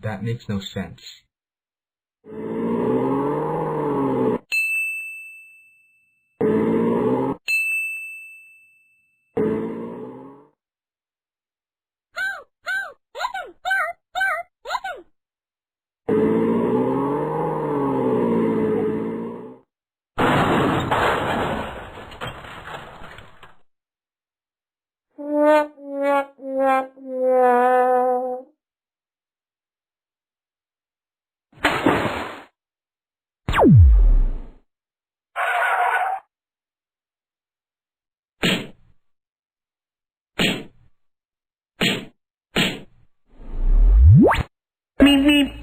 That makes no sense. Beep beep.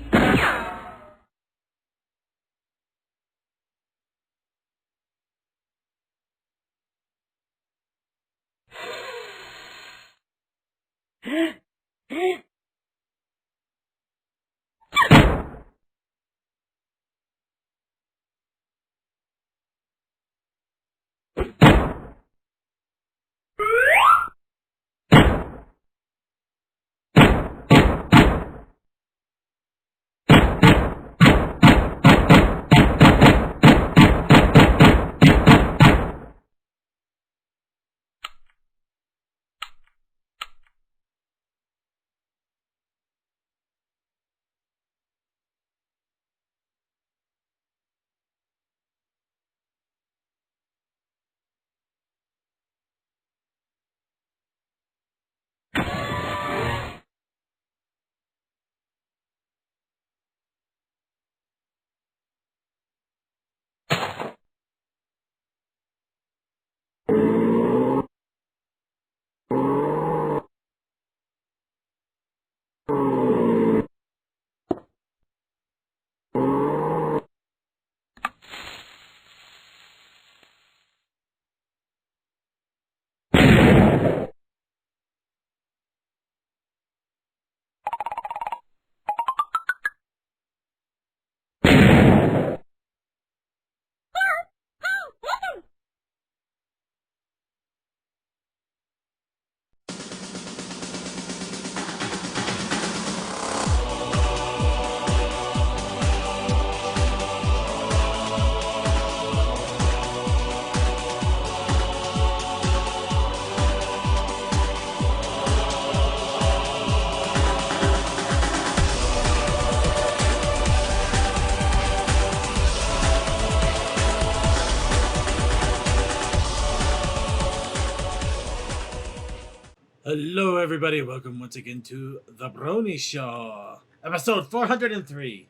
Hello, everybody. Welcome once again to The Brony Show, episode 403.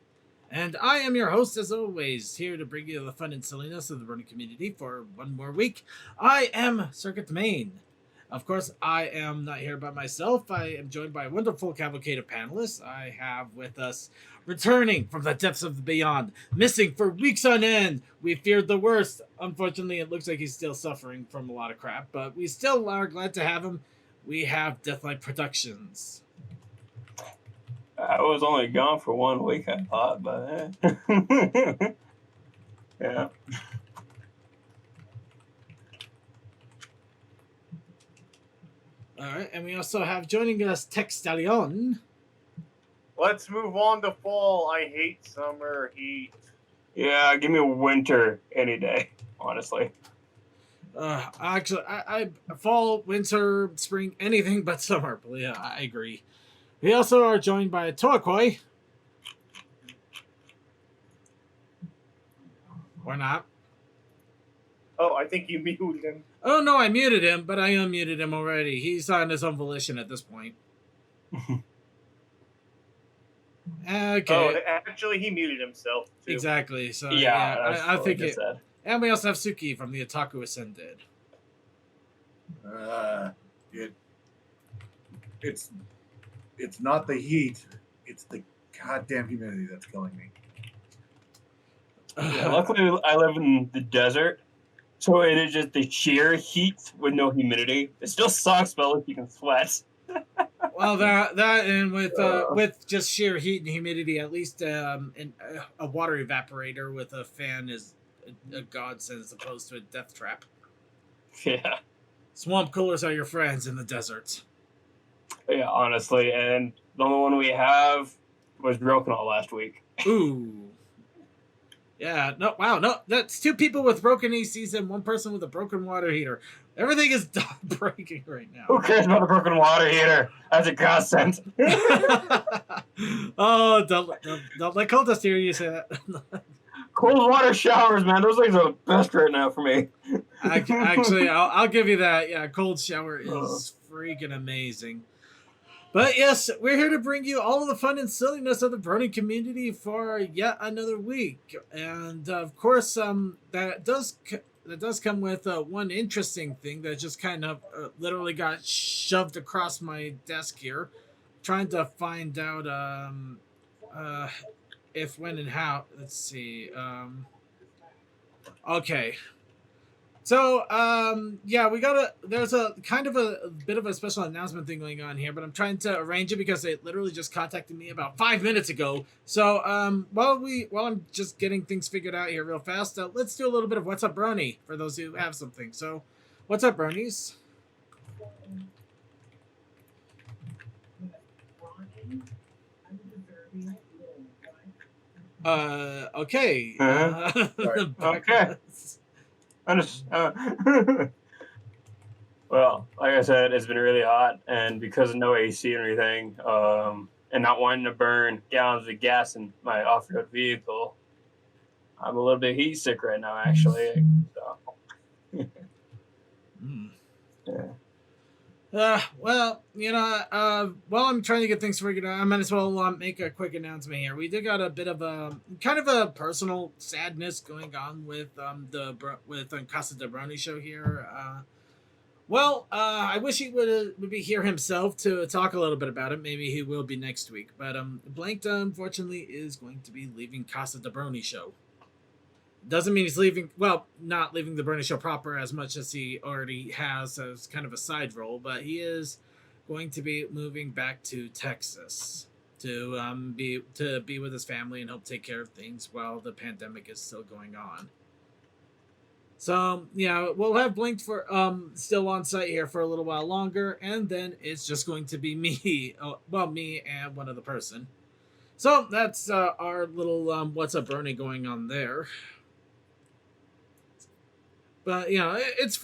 And I am your host, as always, here to bring you the fun and silliness of the Brony community for one more week. I am Circuit Main. Of course, I am not here by myself. I am joined by a wonderful cavalcade of panelists. I have with us, returning from the depths of the beyond, missing for weeks on end. We feared the worst. Unfortunately, it looks like he's still suffering from a lot of crap, but we still are glad to have him. We have Deathlight Productions. I was only gone for 1 week, I thought, but yeah. Alright, and we also have joining us Tech Stallion. Let's move on to fall. I hate summer heat. Yeah, give me winter any day, honestly. Actually, I fall, winter, spring, anything but summer. But yeah, I agree. We also are joined by Toakoi. Or not. Oh, I think you muted him. Oh no, I muted him, but I unmuted him already. He's on his own volition at this point. Okay. Oh, actually, he muted himself, too. Exactly. So yeah, I think it. Said. And we also have Suki from the Otaku Ascended. It's not the heat, it's the goddamn humidity that's killing me. Yeah, luckily, I live in the desert, so it is just the sheer heat with no humidity. It still sucks, but at least you can sweat. Well, that and with just sheer heat and humidity, at least a water evaporator with a fan is a godsend as opposed to a death trap. Yeah. Swamp coolers are your friends in the desert. Yeah, honestly, and the only one we have was broken all last week. Ooh. Yeah, no, wow, no, that's 2 people with broken ACs and 1 person with a broken water heater. Everything is breaking right Who now. cares about the broken water heater? That's a godsend. Oh, don't let Cultist hear you say that. Cold water showers, man. Those things are the best right now for me. Actually, I'll give you that. Yeah, cold shower is freaking amazing. But yes, we're here to bring you all of the fun and silliness of the Brony community for yet another week, and of course, that does come with one interesting thing that just kind of literally got shoved across my desk here, trying to find out if, when, and how. Let's see. Okay. So, yeah, there's a kind of a bit of a special announcement thing going on here, but I'm trying to arrange it because they literally just contacted me about 5 minutes ago. So, while I'm just getting things figured out here real fast, let's do a little bit of What's Up, Brony, for those who have something. So, what's up, Bronies? Okay. Okay. Well, like I said, it's been really hot, and because of no AC or anything, and not wanting to burn gallons of gas in my off-road vehicle, I'm a little bit heat sick right now, actually. So. Mm. Yeah. Well, while I'm trying to get things figured out, I might as well make a quick announcement here. We did got a bit of a kind of a personal sadness going on with Casa de Brony show here. I wish he would be here himself to talk a little bit about it. Maybe he will be next week. But Blanked unfortunately is going to be leaving Casa de Brony show. Doesn't mean he's leaving, not leaving the Brony show proper as much as he already has as kind of a side role, but he is going to be moving back to Texas to be with his family and help take care of things while the pandemic is still going on. So, yeah, we'll have Blinked for still on site here for a little while longer, and then it's just going to be me, me and one other person. So that's our little What's Up Brony going on there. But it's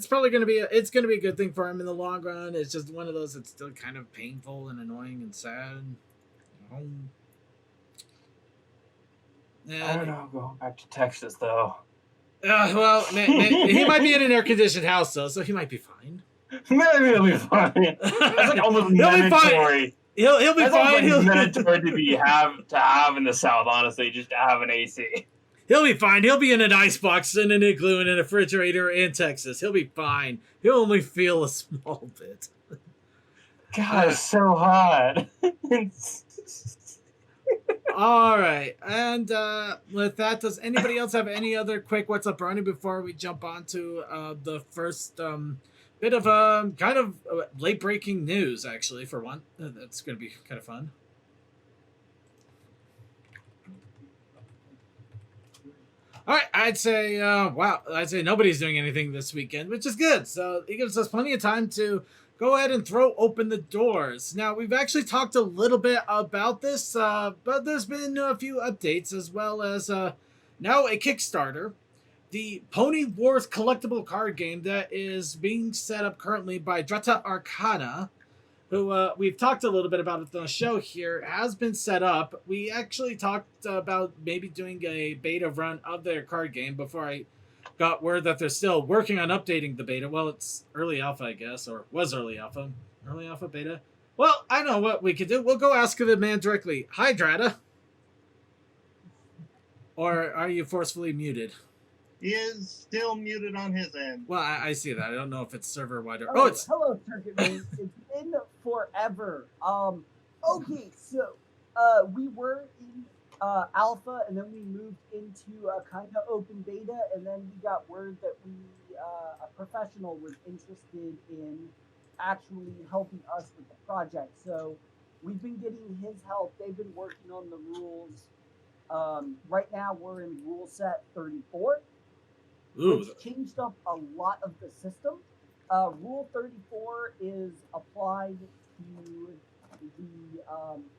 probably gonna be a good thing for him in the long run. It's just one of those that's still kind of painful and annoying and sad. And, I don't know, going back to Texas though. He might be in an air-conditioned house though, so he might be fine. Maybe he'll be fine. That's like almost mandatory. He'll be fine. He'll mandatory to have in the South, honestly, just to have an AC. He'll be fine. He'll be in an icebox and an igloo and a refrigerator in Texas. He'll be fine. He'll only feel a small bit. God, it's so hot. All right. And with that, does anybody else have any other quick What's Up, Brony, before we jump on to the first bit of kind of late-breaking news, actually, for one? That's going to be kind of fun. All right, I'd say nobody's doing anything this weekend, which is good. So it gives us plenty of time to go ahead and throw open the doors. Now, we've actually talked a little bit about this, but there's been a few updates, as well as now a Kickstarter. The Pony Wars collectible card game that is being set up currently by Dreta Arcana, who we've talked a little bit about it on the show here, has been set up. We actually talked about maybe doing a beta run of their card game before I got word that they're still working on updating the beta. Well, it's early alpha, I guess, or was early alpha. Early alpha, beta? Well, I know what we could do. We'll go ask the man directly. Hi, Drata. Or are you forcefully muted? He is still muted on his end. Well, I see that. I don't know if it's server-wide or... Hello, Circuit Man. It's been forever. Okay, so we were in alpha, and then we moved into a kind of open beta, and then we got word that a professional was interested in actually helping us with the project. So we've been getting his help. They've been working on the rules. Right now, we're in rule set 34. Which changed up a lot of the system. Rule 34 is applied to the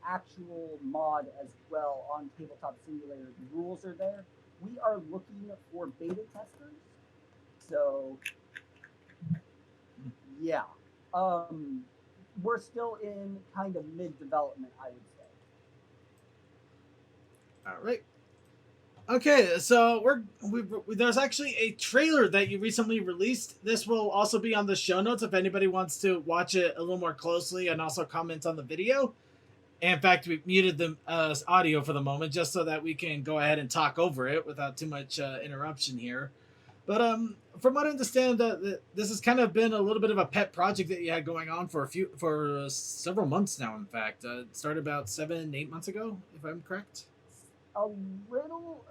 actual mod as well on Tabletop Simulator. The rules are there. We are looking for beta testers. So, yeah. We're still in kind of mid-development, I would say. All right. Okay, so there's actually a trailer that you recently released. This will also be on the show notes if anybody wants to watch it a little more closely and also comment on the video. In fact, we've muted the audio for the moment just so that we can go ahead and talk over it without too much interruption here. But from what I understand, this has kind of been a little bit of a pet project that you had going on for several months now. In fact, it started about 7-8 months ago, if I'm correct. A little,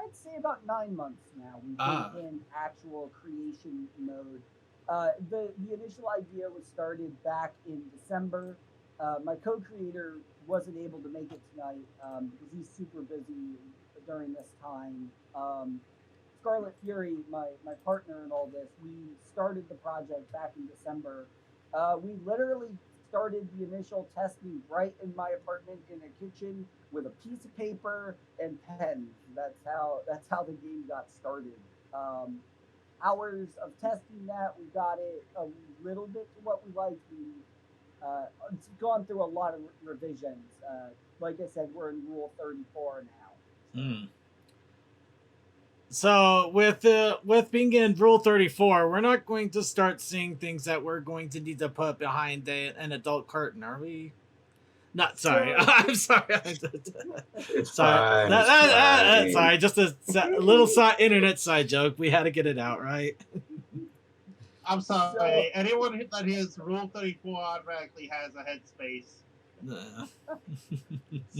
I'd say about 9 months now. We've been in actual creation mode. The initial idea was started back in December. My co-creator wasn't able to make it tonight because he's super busy during this time. Scarlet Fury, my partner in all this, we started the project back in December. We literally started the initial testing right in my apartment in a kitchen with a piece of paper and pens. That's how the game got started. Hours of testing that, we got it a little bit to what we liked. It's gone through a lot of revisions. Like I said, we're in Rule 34 now. Mm. So with being in Rule 34, we're not going to start seeing things that we're going to need to put behind an adult curtain, are we? Not sorry. I'm sorry. It's sorry. fine. Sorry. Just a little internet side joke. We had to get it out, right? I'm sorry. Anyone that hears Rule 34 automatically has a headspace.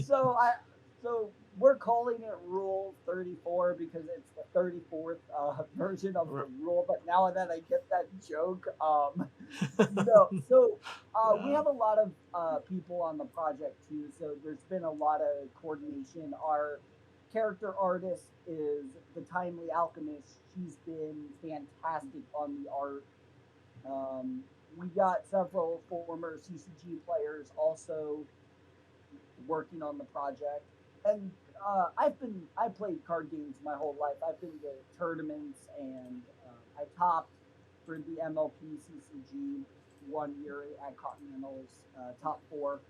So we're calling it Rule 34 because it's the 34th version of the rule. But now that I get that joke, no. So we have a lot of people on the project too. So there's been a lot of coordination. Our character artist is the Timely Alchemist. She's been fantastic on the art. We got several former CCG players also working on the project, and I played card games my whole life. I've been to tournaments, and I topped for the MLP CCG 1 year at Continental's top 4.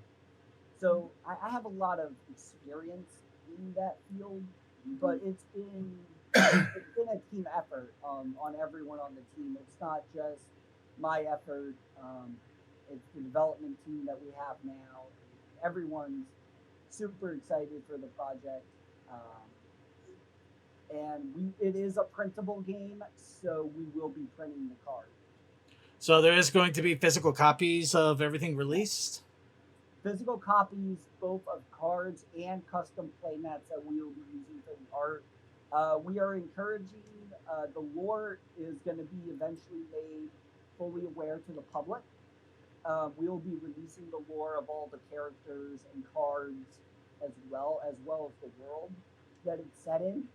So I have a lot of experience in that field, but it's been a team effort on everyone on the team. It's not just my effort. It's the development team that we have now. Everyone's super excited for the project. And it is a printable game, so we will be printing the card. So there is going to be physical copies of everything released? Physical copies both of cards and custom playmats that we will be using for the art. We are encouraging, the lore is going to be eventually made fully aware to the public. We will be releasing the lore of all the characters and cards as well as the world that it's set in.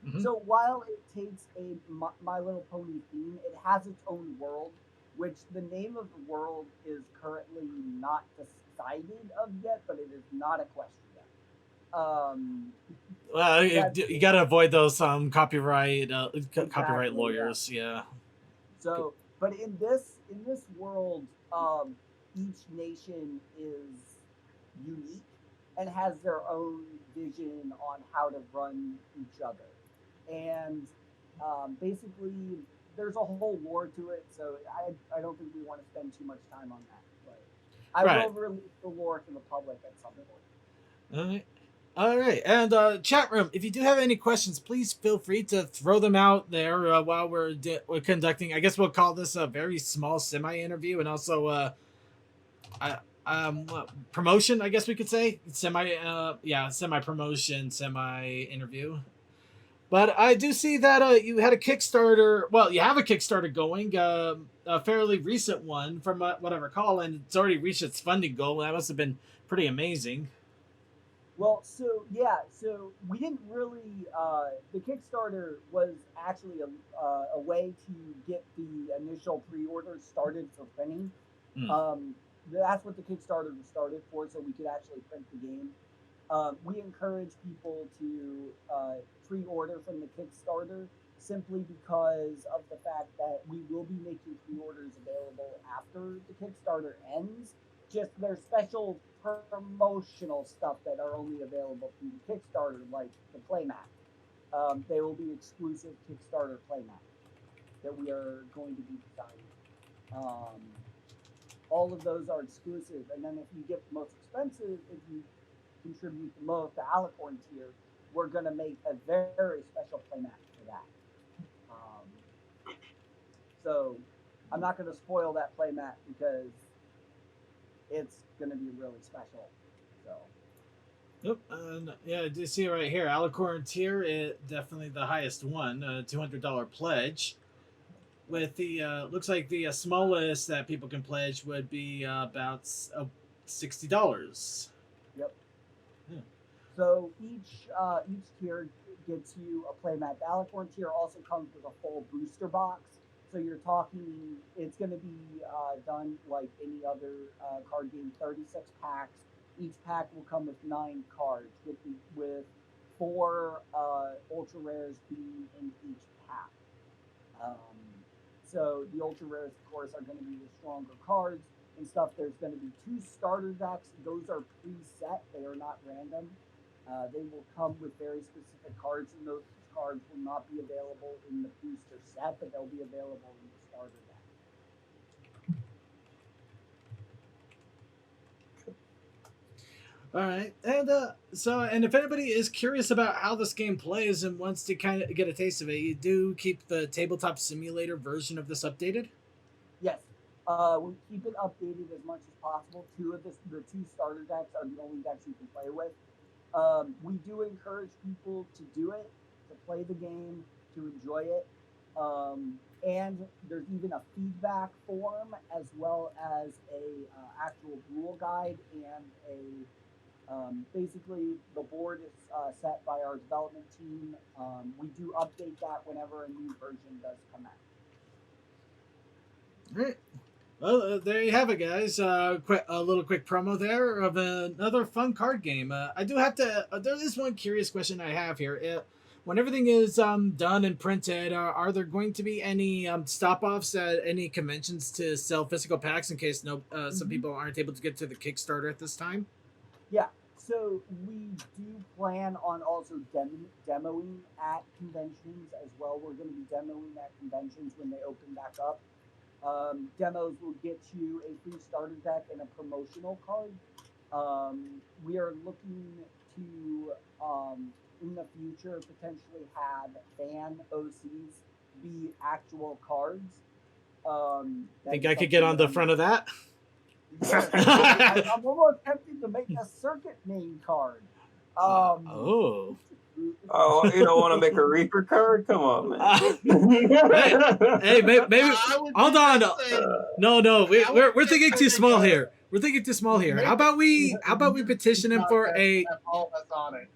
Mm-hmm. So while it takes a My Little Pony theme, it has its own world, which the name of the world is currently not decided of yet, but it is not a question yet. Well, you got to avoid those copyright copyright lawyers, yeah. So, but in this world, each nation is unique and has their own vision on how to run each other, and basically there's a whole lore to it. So I don't think we want to spend too much time on that, but I will release the lore to the public at some point. All right, and chat room, if you do have any questions, please feel free to throw them out there while we're conducting. I guess we'll call this a very small semi-interview, and also promotion. I guess we could say semi-promotion, semi-interview. But I do see that you had a Kickstarter. Well, you have a Kickstarter going, a fairly recent one from what I recall, and it's already reached its funding goal. That must have been pretty amazing. Well, so we didn't really. The Kickstarter was actually a way to get the initial pre-orders started for printing. that's what the Kickstarter was started for, so we could actually print the game. We encourage people to pre-order from the Kickstarter simply because of the fact that we will be making pre-orders available after the Kickstarter ends. Just there's special promotional stuff that are only available through the Kickstarter, like the playmat. They will be exclusive Kickstarter playmat that we are going to be designing. All of those are exclusive, and then if you get the most expensive, if you contribute the most, the Alicorn tier, we're going to make a very special playmat for that. So I'm not going to spoil that playmat because it's going to be really special. So. Yep. Yeah, you see it right here. Alicorn tier is definitely the highest one, $200 pledge. With the looks like the smallest that people can pledge would be about $60. Yep. Yeah. So each tier gets you a playmat. The Alicorn tier also comes with a full booster box. So you're talking, it's going to be done like any other card game, 36 packs. Each pack will come with 9 cards, with 4 ultra rares being in each pack. So the ultra rares, of course, are going to be the stronger cards and stuff. There's going to be 2 starter decks. Those are preset. They are not random. They will come with very specific cards, and those cards will not be available in the booster set, but they'll be available in the starter deck. All right, and if anybody is curious about how this game plays and wants to kind of get a taste of it, you do keep the tabletop simulator version of this updated. Yes, we keep it updated as much as possible. The 2 starter decks are the only decks you can play with. We do encourage people to do it, to play the game, to enjoy it. And there's even a feedback form as well as a actual rule guide and basically the board is set by our development team. We do update that whenever a new version does come out. All right. Well, there you have it, guys. A little quick promo there of another fun card game. I do have to. There is one curious question I have here. When everything is done and printed, are there going to be any stop-offs at any conventions to sell physical packs in case some people aren't able to get to the Kickstarter at this time? Yeah. So we do plan on also demoing at conventions as well. We're going to be demoing at conventions when they open back up. Demos will get you a free starter deck and a promotional card. We are looking to, in the future, potentially have fan OCs be actual cards. Think I could get on the front of that? I'm almost tempted to make a circuit main card. Oh, you don't want to make a Reaper card? Come on, man. hey, maybe. Hold on. No, we're thinking too small here. We're thinking too small here. How about we petition him for a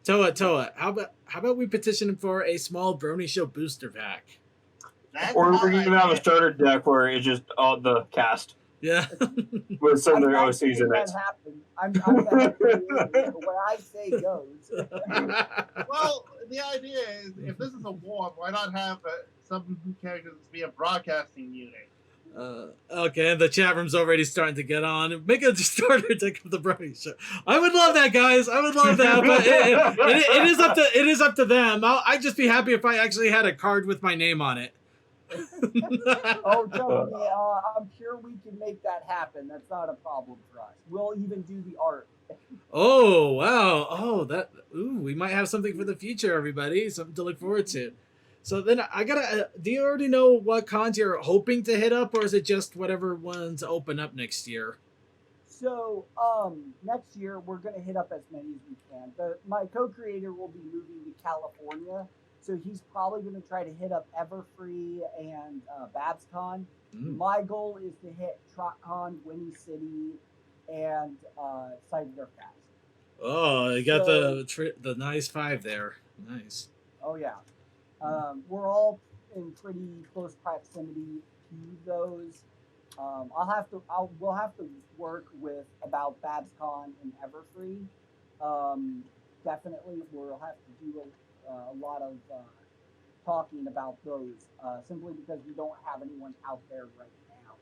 Toa? How about we petition him for a small Brony Show booster pack? Or we can even have a starter deck where it's just all the cast. Yeah. With some of their OCs in it. I'm what I say goes. Well, the idea is, if this is a war, why not have some characters be a broadcasting unit? Okay, the chat room's already starting to get on. Make a starter deck of the Brony Show. I would love that, guys. I would love that, but it is up to them. I'd just be happy if I actually had a card with my name on it. Oh, trust me, I'm sure we can make that happen. That's not a problem for us. We'll even do the art. Oh, wow. Oh, we might have something for the future, everybody. Something to look forward to. So then do you already know what cons you're hoping to hit up, or is it just whatever ones open up next year? So, next year we're going to hit up as many as we can. My co-creator will be moving to California, so he's probably going to try to hit up Everfree and BabsCon. My goal is to hit TrotCon, Winnie City, and Sight of Their Fast. Oh, you got the nice 5 there. Nice. Oh, yeah. We're all in pretty close proximity to those. We'll have to work with about BabsCon and Everfree. Definitely, we'll have to do a lot of talking about those, simply because we don't have anyone out there right now.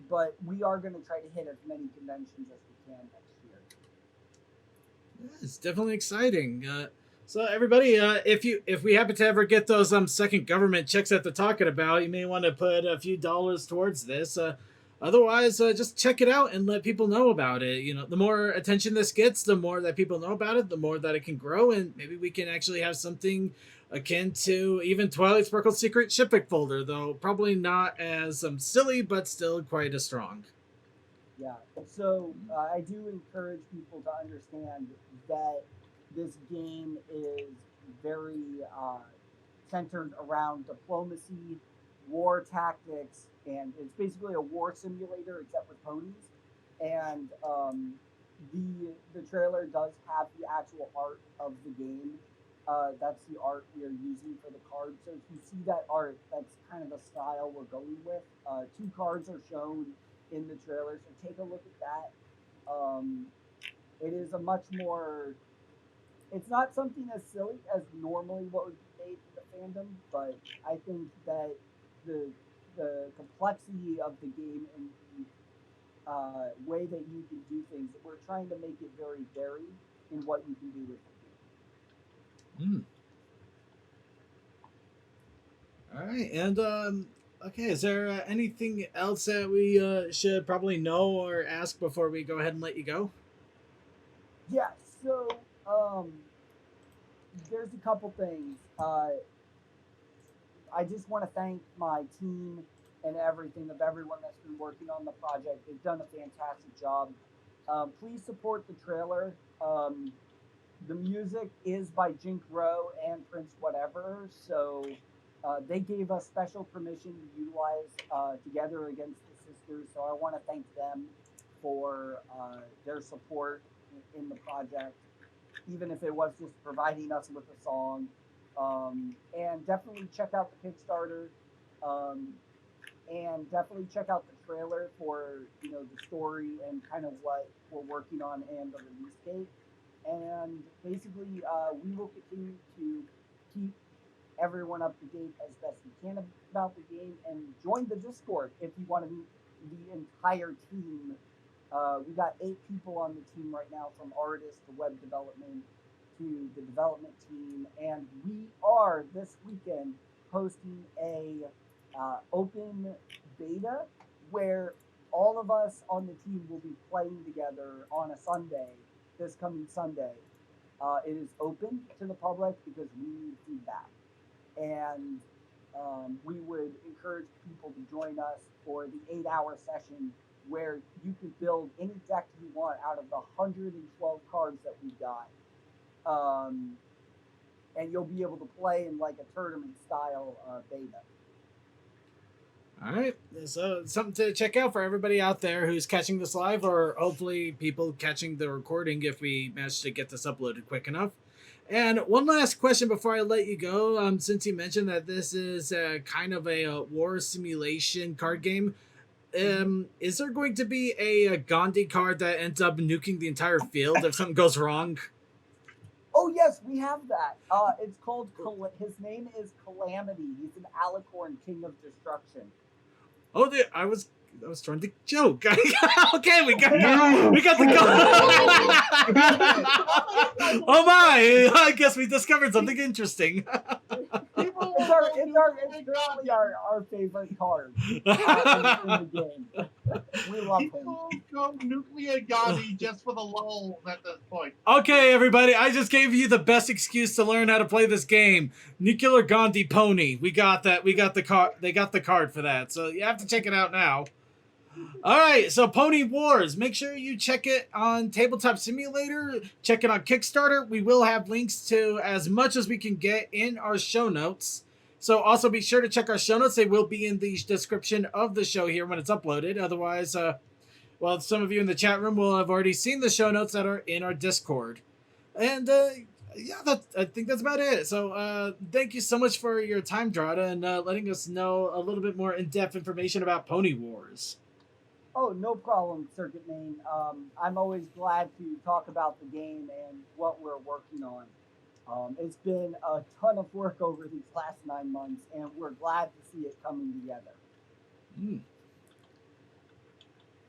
But we are going to try to hit as many conventions as we can next year. It's definitely exciting. So everybody, if we happen to ever get those second government checks that they're talking about, you may want to put a few dollars towards this. Otherwise, just check it out and let people know about it. You know, the more attention this gets, the more that people know about it, the more that it can grow, and maybe we can actually have something akin to even Twilight Sparkle's secret shippick folder, though probably not as silly, but still quite as strong. Yeah. So I do encourage people to understand that this game is very centered around diplomacy, war tactics, and it's basically a war simulator except with ponies. And the trailer does have the actual art of the game. That's the art we are using for the cards. So if you see that art, that's kind of the style we're going with. 2 cards are shown in the trailer, so take a look at that. It is a much more. It's not something as silly as normally what would be made in the fandom, but I think that the complexity of the game and the way that you can do things, we're trying to make it very varied in what you can do with the game. All right, and okay, is there anything else that we should probably know or ask before we go ahead and let you go? Yeah, so there's a couple things. I just want to thank my team and everything of everyone that's been working on the project. They've done a fantastic job. Please support the trailer. The music is by Jink Rowe and Prince Whatever, so they gave us special permission to utilize Together Against the Sisters, so I want to thank them for their support in the project, even if it was just providing us with a song. And definitely check out the Kickstarter, and definitely check out the trailer for the story and kind of what we're working on and the release date. And basically, we will continue to keep everyone up to date as best we can about the game, and join the Discord if you want to meet the entire team. We got 8 people on the team right now, from artists to web development to the development team, and we are this weekend hosting a open beta where all of us on the team will be playing together on a Sunday, this coming Sunday. It is open to the public because we need feedback, and we would encourage people to join us for the 8-hour session where you can build any deck you want out of the 112 cards that we got. And you'll be able to play in like a tournament style beta. All right, so something to check out for everybody out there who's catching this live, or hopefully people catching the recording if we manage to get this uploaded quick enough. And one last question before I let you go, since you mentioned that this is kind of a war simulation card game, is there going to be a Gandhi card that ends up nuking the entire field if something goes wrong? Oh yes, we have that. It's called. His name is Calamity. He's an Alicorn, King of Destruction. Oh, I was trying to joke. Okay, we got the Oh my! I guess we discovered something interesting. It's really our favorite card in the game. We love him. People go nuclear Gandhi just for the lulz at this point. Okay, everybody, I just gave you the best excuse to learn how to play this game. Nuclear Gandhi Pony. We got that. We got the card. They got the card for that. So you have to check it out now. All right, so Pony Wars. Make sure you check it on Tabletop Simulator. Check it on Kickstarter. We will have links to as much as we can get in our show notes. So also be sure to check our show notes. They will be in the description of the show here when it's uploaded. Otherwise, well, some of you in the chat room will have already seen the show notes that are in our Discord. And yeah, I think that's about it. So thank you so much for your time, Drada, and letting us know a little bit more in-depth information about Pony Wars. Oh, no problem, Circuit Main. I'm always glad to talk about the game and what we're working on. It's been a ton of work over these last 9 months, and we're glad to see it coming together. Mm.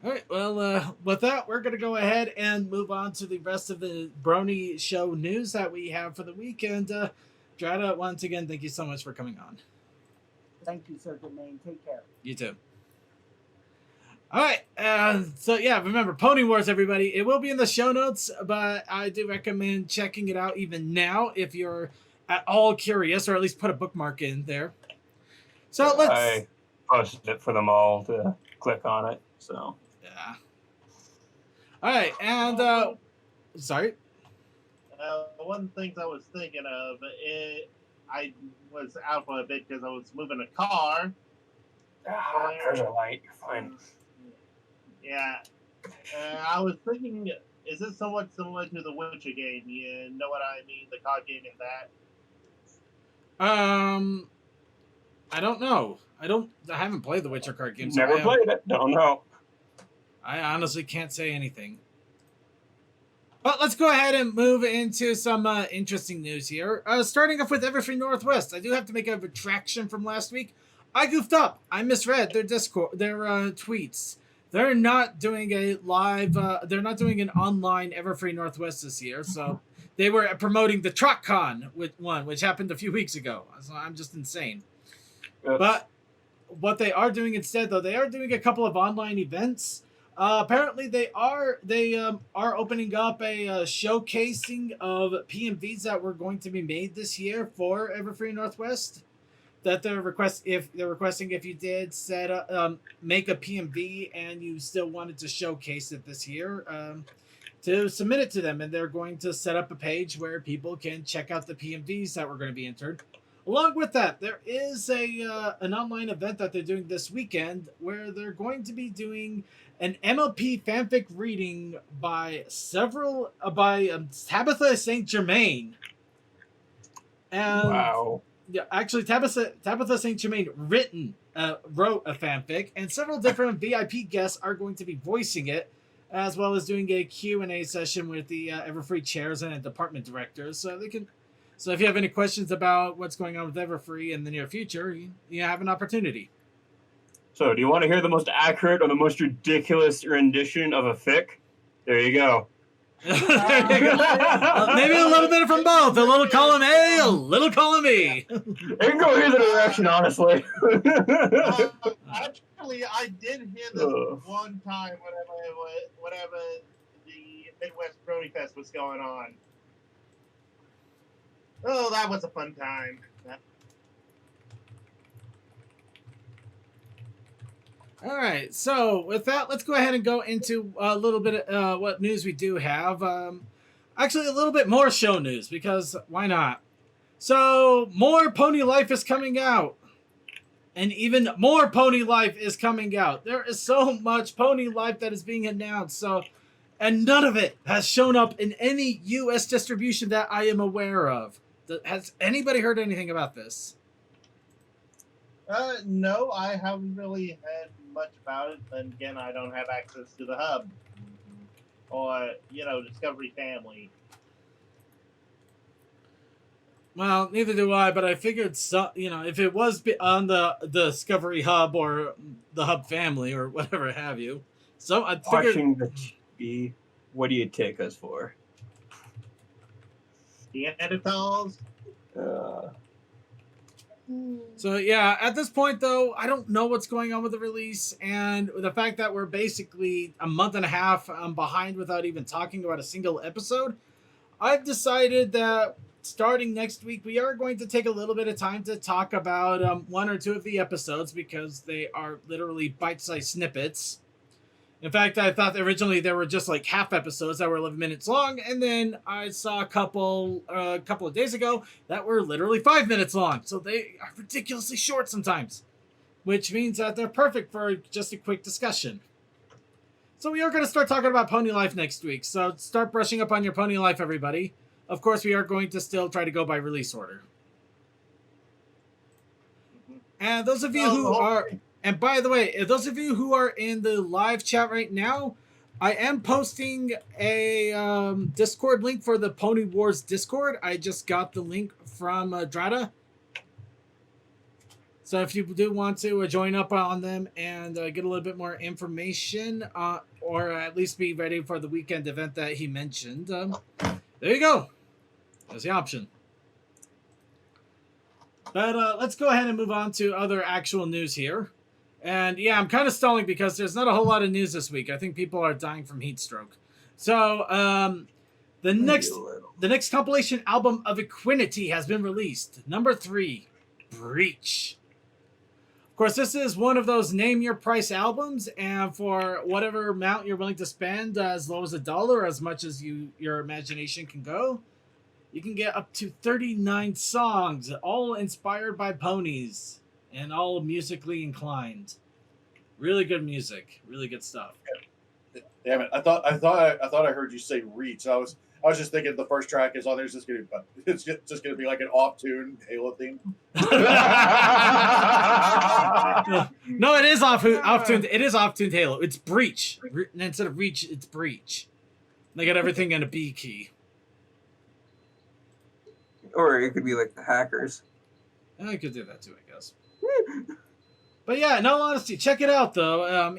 All right. Well, with that, we're going to go ahead and move on to the rest of the Brony Show news that we have for the weekend. Drada, once again, thank you so much for coming on. Thank you, Circuit Main. Take care. You too. All right. So, yeah, remember, Pony Wars, everybody. It will be in the show notes, but I do recommend checking it out even now if you're at all curious, or at least put a bookmark in there. So, let's... I posted it for them all to click on it, so... Yeah. All right, and sorry. One thing I was thinking of, I was out for a bit because I was moving a car. Cars are light. You're fine. Yeah. I was thinking, is this somewhat similar to the Witcher game? You know what I mean? The card game and that? I don't know. I haven't played the Witcher card game. So Never played it. Don't know. I honestly can't say anything. But let's go ahead and move into some interesting news here. Starting off with Everfree Northwest. I do have to make a retraction from last week. I goofed up. I misread their tweets. They're not doing a live, they're not doing an online Everfree Northwest this year. So they were promoting the TruckCon which happened a few weeks ago. So I'm just insane. Oops. But what they are doing instead, though, they are doing a couple of online events. Apparently, they are opening up a showcasing of PMVs that were going to be made this year for Everfree Northwest. That they're requesting if you did make a PMV and you still wanted to showcase it this year, to submit it to them, and they're going to set up a page where people can check out the PMVs that were going to be entered. Along with that, there is an online event that they're doing this weekend where they're going to be doing an MLP fanfic reading by Tabitha St. Germain. And Wow. Yeah, actually, Tabitha St. Germain wrote a fanfic, and several different VIP guests are going to be voicing it, as well as doing a Q&A session with the Everfree chairs and department directors, So if you have any questions about what's going on with Everfree in the near future, you have an opportunity. So, do you want to hear the most accurate or the most ridiculous rendition of a fic? There you go. There you go. Maybe a little bit from both. A little column A, a little column B. It can go either direction, honestly. Actually, I did hear this one time whenever the Midwest Brony Fest was going on. Oh, that was a fun time. All right, so with that, let's go ahead and go into a little bit of what news we do have. Actually, a little bit more show news, because why not? So, more Pony Life is coming out. And even more Pony Life is coming out. There is so much Pony Life that is being announced, and none of it has shown up in any U.S. distribution that I am aware of. Has anybody heard anything about this? No, I haven't really heard much about it. Then again, I don't have access to the hub or, Discovery Family. Well, neither do I, but I figured, if it was on the Discovery Hub or the Hub Family or whatever have you. So I figured... Watching the TV, what do you take us for? The Neanderthals? So yeah, at this point though, I don't know what's going on with the release, and the fact that we're basically a month and a half behind without even talking about a single episode, I've decided that starting next week we are going to take a little bit of time to talk about one or two of the episodes, because they are literally bite-sized snippets. In fact, I thought originally there were just like half episodes that were 11 minutes long, and then I saw a couple of days ago that were literally 5 minutes long. So they are ridiculously short sometimes, which means that they're perfect for just a quick discussion. So we are going to start talking about Pony Life next week. So start brushing up on your Pony Life, everybody. Of course, we are going to still try to go by release order. And those of you who are... And by the way, if those of you who are in the live chat right now, I am posting a Discord link for the Pony Wars Discord. I just got the link from Drata. So if you do want to join up on them and get a little bit more information, or at least be ready for the weekend event that he mentioned, there you go. There's the option. But let's go ahead and move on to other actual news here. And yeah, I'm kind of stalling because there's not a whole lot of news this week. I think people are dying from heat stroke. So the next compilation album of Equinity has been released. Number 3, Breach. Of course, this is one of those name your price albums, and for whatever amount you're willing to spend, as low as $1, as much as your imagination can go, you can get up to 39 songs, all inspired by ponies and all musically inclined. Really good music, really good stuff. Damn it! I thought I heard you say Reach. I was just thinking the first track is on there. It's just gonna be like an off-tune Halo theme. No, it is off-tuned. It is off-tuned Halo. It's Breach. Instead of Reach, it's Breach. They got everything in a B key. Or it could be like the Hackers. I could do that too, I guess. But yeah, in all honesty, check it out though.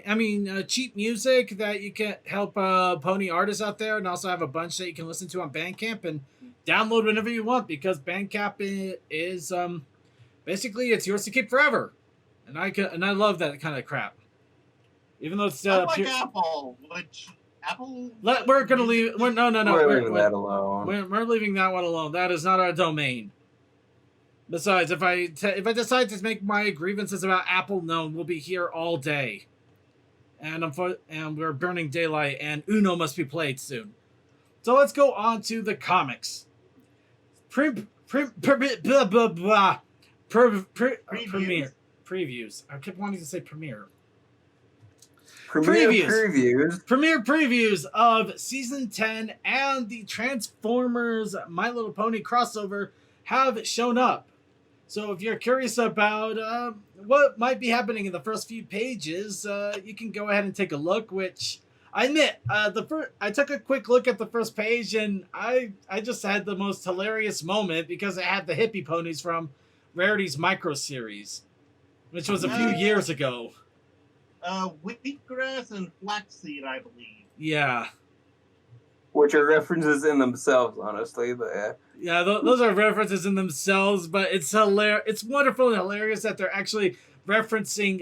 Cheap music that you can help pony artists out there, and also have a bunch that you can listen to on Bandcamp and download whenever you want, because Bandcamp is basically it's yours to keep forever, and I love that kind of crap. Even though it's like Apple, which Apple. We're gonna leave. No. We're leaving that alone. We're leaving that one alone. That is not our domain. Besides, if I decide to make my grievances about Apple known, we'll be here all day, and we're burning daylight, and Uno must be played soon. So let's go on to the comics. Previews. I kept wanting to say premiere. Premiere previews of season 10 and the Transformers My Little Pony crossover have shown up. So if you're curious about what might be happening in the first few pages, you can go ahead and take a look, which I admit, I took a quick look at the first page, and I just had the most hilarious moment because it had the hippie ponies from Rarity's Micro Series, which was a few years ago. Wheatgrass and flaxseed, I believe. Yeah. Which are references in themselves, honestly, but yeah. Yeah, those are references in themselves, but it's hilarious. It's wonderful and hilarious that they're actually referencing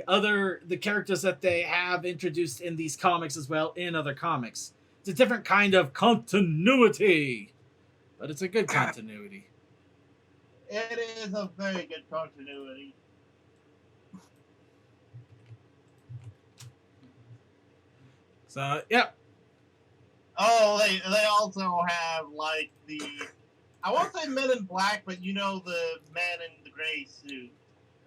the characters that they have introduced in these comics as well in other comics. It's a different kind of continuity, but it's a good continuity. It is a very good continuity. So, yeah. Oh, they also have like I won't say Men in Black, but you know the man in the gray suit.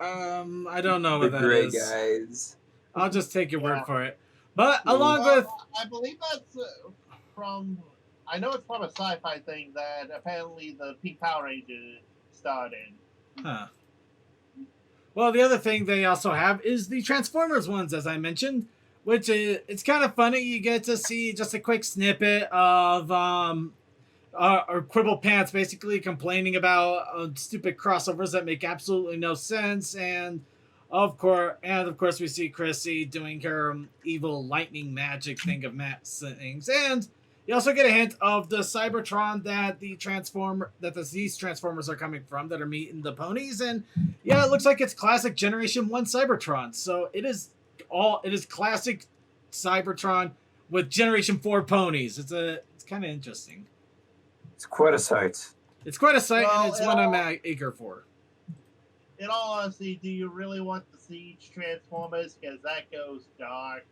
I don't know what that is. The gray guys. I'll just take your word for it. But along with, I believe that's from. I know it's from a sci-fi thing that apparently the Pink Power Rangers starred in. Huh. Well, the other thing they also have is the Transformers ones, as I mentioned, which it's kind of funny. You get to see just a quick snippet of or Quibble Pants basically complaining about stupid crossovers that make absolutely no sense, and of course we see Chrissy doing her evil lightning magic thing of things, and you also get a hint of the Cybertron that these Transformers are coming from, that are meeting the ponies, and yeah, it looks like it's classic Generation 1 Cybertron. So it is classic Cybertron with Generation 4 ponies. It's kind of interesting. It's quite a sight. It's quite a sight, Well, and it's one I'm eager for. In all honesty, do you really want to see Transformers? Because that goes dark.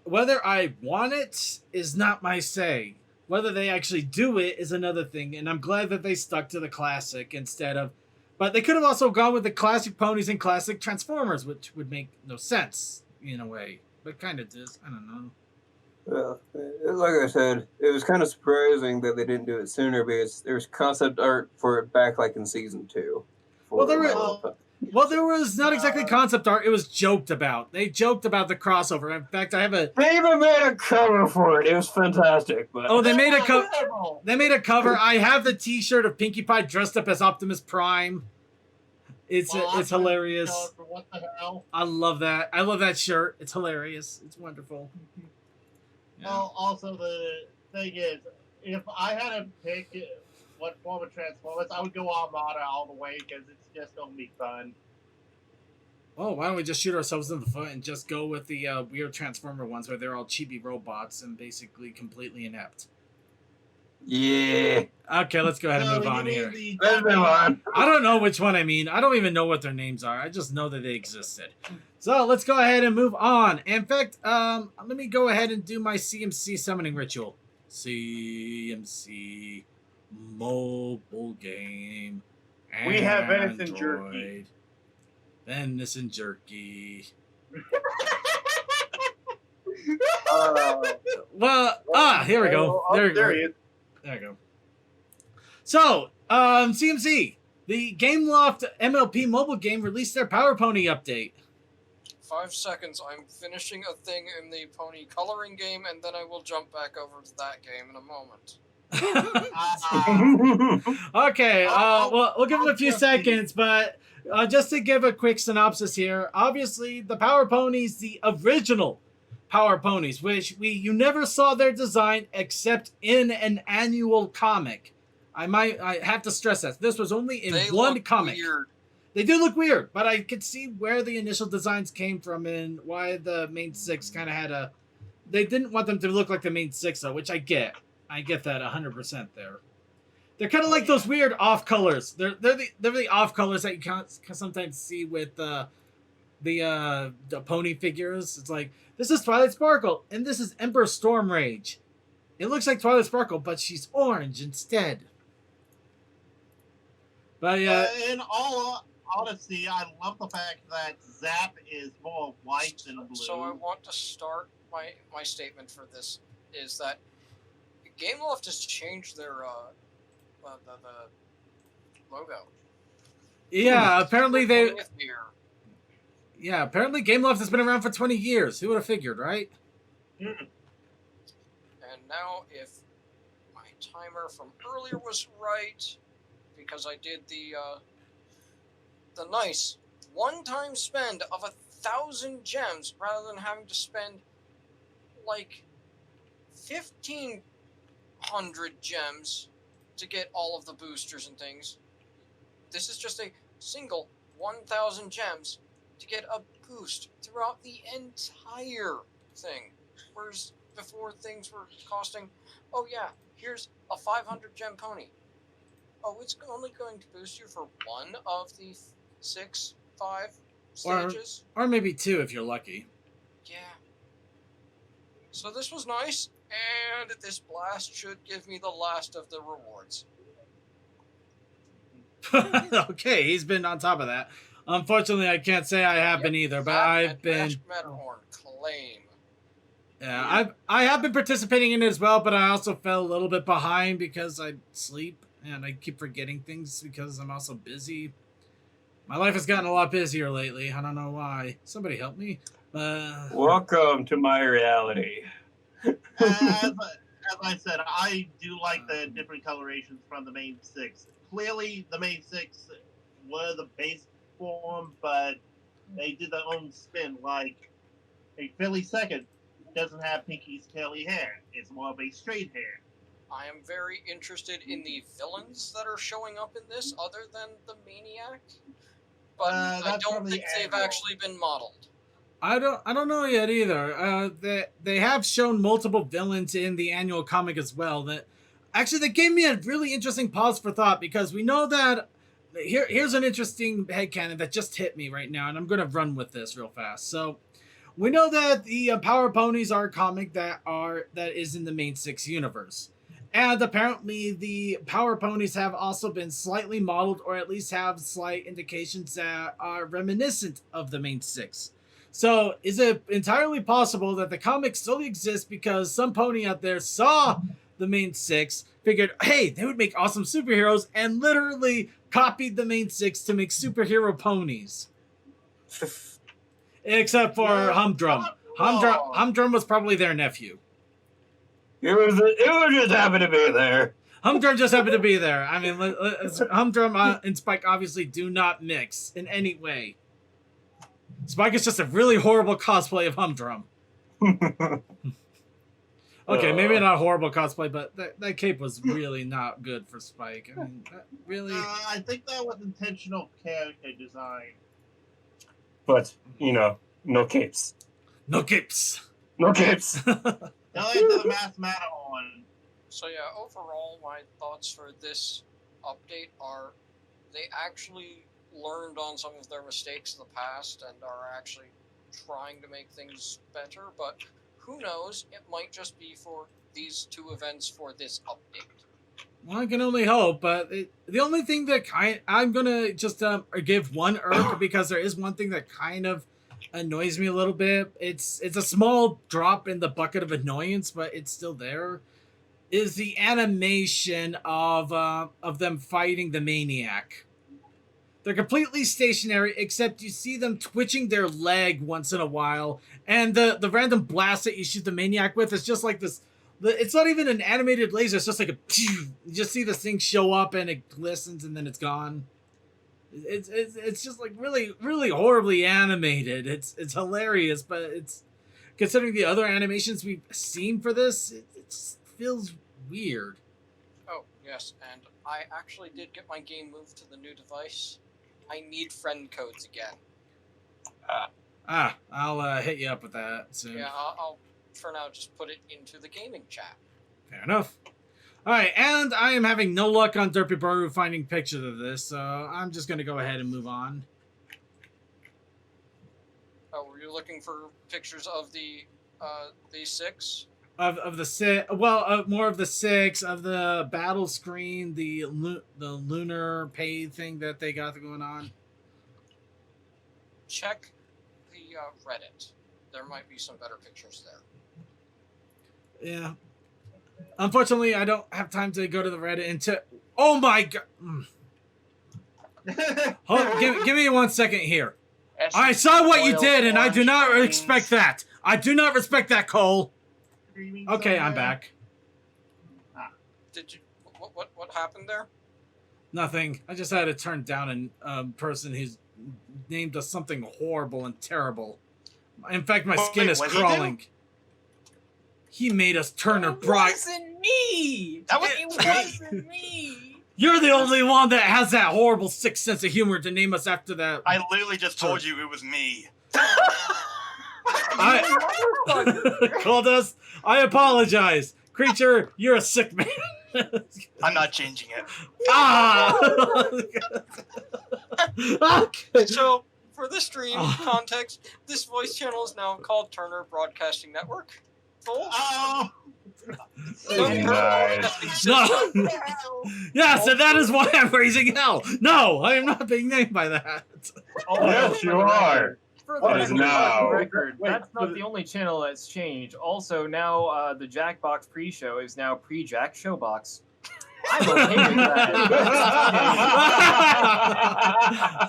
Whether I want it is not my say. Whether they actually do it is another thing, and I'm glad that they stuck to the classic instead of. But they could have also gone with the classic ponies and classic Transformers, which would make no sense in a way, but kind of does. I don't know. Well, like I said, it was kind of surprising that they didn't do it sooner, because there was concept art for it back like in season 2. Well, Well, there was not exactly concept art. It was joked about. They joked about the crossover. In fact, I have a. They even made a cover for it. It was fantastic. But Oh, they made a cover. Terrible. They made a cover. I have the T-shirt of Pinkie Pie dressed up as Optimus Prime. It's hilarious. What the hell? I love that. I love that shirt. It's hilarious. It's wonderful. Yeah. Well, also the thing is, if I had to pick what form of Transformers, I would go Armada all the way because it's just gonna be fun. Well, why don't we just shoot ourselves in the foot and just go with the weird Transformer ones where they're all chibi robots and basically completely inept? yeah. Okay, let's go ahead and So, move you on mean here. the Let's move on. I don't know which one I mean. I don't even know what their names are. I just know that they existed. So let's go ahead and move on. In fact, let me go ahead and do my CMC summoning ritual. CMC mobile game. We have venison Android. jerky. Venison jerky. Well, here we go. Oh, There we there go. he is. There we go. So, CMC, the GameLoft MLP mobile game released their Power Pony update. 5 seconds. I'm finishing a thing in the pony coloring game, and then I will jump back over to that game in a moment. Okay, well, we'll give them a few seconds, but just to give a quick synopsis here, obviously the Power Ponies, the original Power Ponies, which you never saw their design except in an annual comic. I have to stress that this was only in They one look comic. weird. They do look weird, but I could see where the initial designs came from and why the main six kind of had a. They didn't want them to look like the main six though, which I get. I get that 100% there. They're kind of like those weird off colors. They're the off colors that you can sometimes see with the pony figures. It's like this is Twilight Sparkle and this is Emperor Storm Rage. It looks like Twilight Sparkle, but she's orange instead. But yeah, in all honesty, I love the fact that Zap is more white than blue. So I want to start my statement for this is that GameLoft has changed their the logo. yeah. Apparently they. 20th year. Yeah, apparently GameLoft has been around for 20 years. Who would have figured, right? And now, if my timer from earlier was right, because I did the nice one-time spend of 1,000 gems rather than having to spend like 1,500 gems to get all of the boosters and things. This is just a single 1,000 gems to get a boost throughout the entire thing. Whereas before things were costing, oh yeah, here's a 500 gem pony. Oh, it's only going to boost you for one of the 5 stages. Or maybe 2 if you're lucky. Yeah. So this was nice, and this blast should give me the last of the rewards. Okay, he's been on top of that. Unfortunately, I can't say I have been either, but I've been. Matterhorn claim. Yeah, I have been participating in it as well, but I also fell a little bit behind because I sleep and I keep forgetting things because I'm also busy. My life has gotten a lot busier lately. I don't know why. Somebody help me. Welcome to my reality. As I said, I do like the different colorations from the main six. Clearly, the main six were the base form, but they did their own spin. Like, a Philly second doesn't have Pinky's curly hair. It's more of a straight hair. I am very interested in the villains that are showing up in this, other than the Maniac. But I That's don't from the think they've annual. actually been modeled. I don't know yet either. They have shown multiple villains in the annual comic as well. That gave me a really interesting pause for thought because we know that here's an interesting headcanon that just hit me right now, and I'm gonna run with this real fast. So we know that the Power Ponies are a comic that is in the main six universe. And apparently the Power Ponies have also been slightly modeled or at least have slight indications that are reminiscent of the main six. So is it entirely possible that the comic still exists because some pony out there saw the main 6, figured, hey, they would make awesome superheroes, and literally copied the main 6 to make superhero ponies. Except for Yeah, Humdrum. not wrong. Humdrum was probably their nephew. It was just happen to be there. Humdrum just happened to be there. I mean, Humdrum and Spike obviously do not mix in any way. Spike is just a really horrible cosplay of Humdrum. Okay, maybe not horrible cosplay, but that cape was really not good for Spike. I mean, that really... I think that was intentional character design. But, no capes. No capes. No capes. Now into the Mass Matterhorn. So yeah, overall, my thoughts for this update are they actually learned on some of their mistakes of the past and are actually trying to make things better, but who knows, it might just be for these 2 events for this update. Well, I can only hope, but the only thing that I'm gonna just give one irk, because there is one thing that kind of annoys me a little bit. It's a small drop in the bucket of annoyance, but it's still there. Is the animation of them fighting the Maniac. They're completely stationary, except you see them twitching their leg once in a while, and the random blast that you shoot the Maniac with is just like this. It's not even an animated laser. It's just like you just see this thing show up and it glistens and then it's gone. It's just like really, really horribly animated. It's hilarious, but it's considering the other animations we've seen for this, it just feels weird. Oh, yes, and I actually did get my game moved to the new device. I need friend codes again. I'll hit you up with that soon. Yeah, I'll for now just put it into the gaming chat. Fair enough. Alright, and I am having no luck on Derpy Baru finding pictures of this, so I'm just going to go ahead and move on. Oh, were you looking for pictures of the 6? Of the 6, well, more of the 6, of the battle screen, the lunar pay thing that they got going on. Check the Reddit. There might be some better pictures there. Yeah. Unfortunately, I don't have time to go to the Reddit and to... Oh my god! Give me 1 second here. I saw what you did, and I do not respect that. I do not respect that, Cole. Okay, I'm back. Did you... What happened there? Nothing. I just had to turn down a person who's named us something horrible and terrible. In fact, my skin is crawling. He made us Turner Broad. It wasn't me. It wasn't me. You're the only one that has that horrible sick sense of humor to name us after that. I literally just told you it was me. Goldust, I apologize. Creature, you're a sick man. I'm not changing it. Okay. So, for the stream context, this voice channel is now called Turner Broadcasting Network. Oh! Nice. No. Yes, and that is why I'm raising hell. No, I am not being named by that. Yes, you are. For What is now? record, Wait, that's not the only channel that's changed. Also, now the Jackbox pre-show is now pre-Jack Showbox. I'm okay with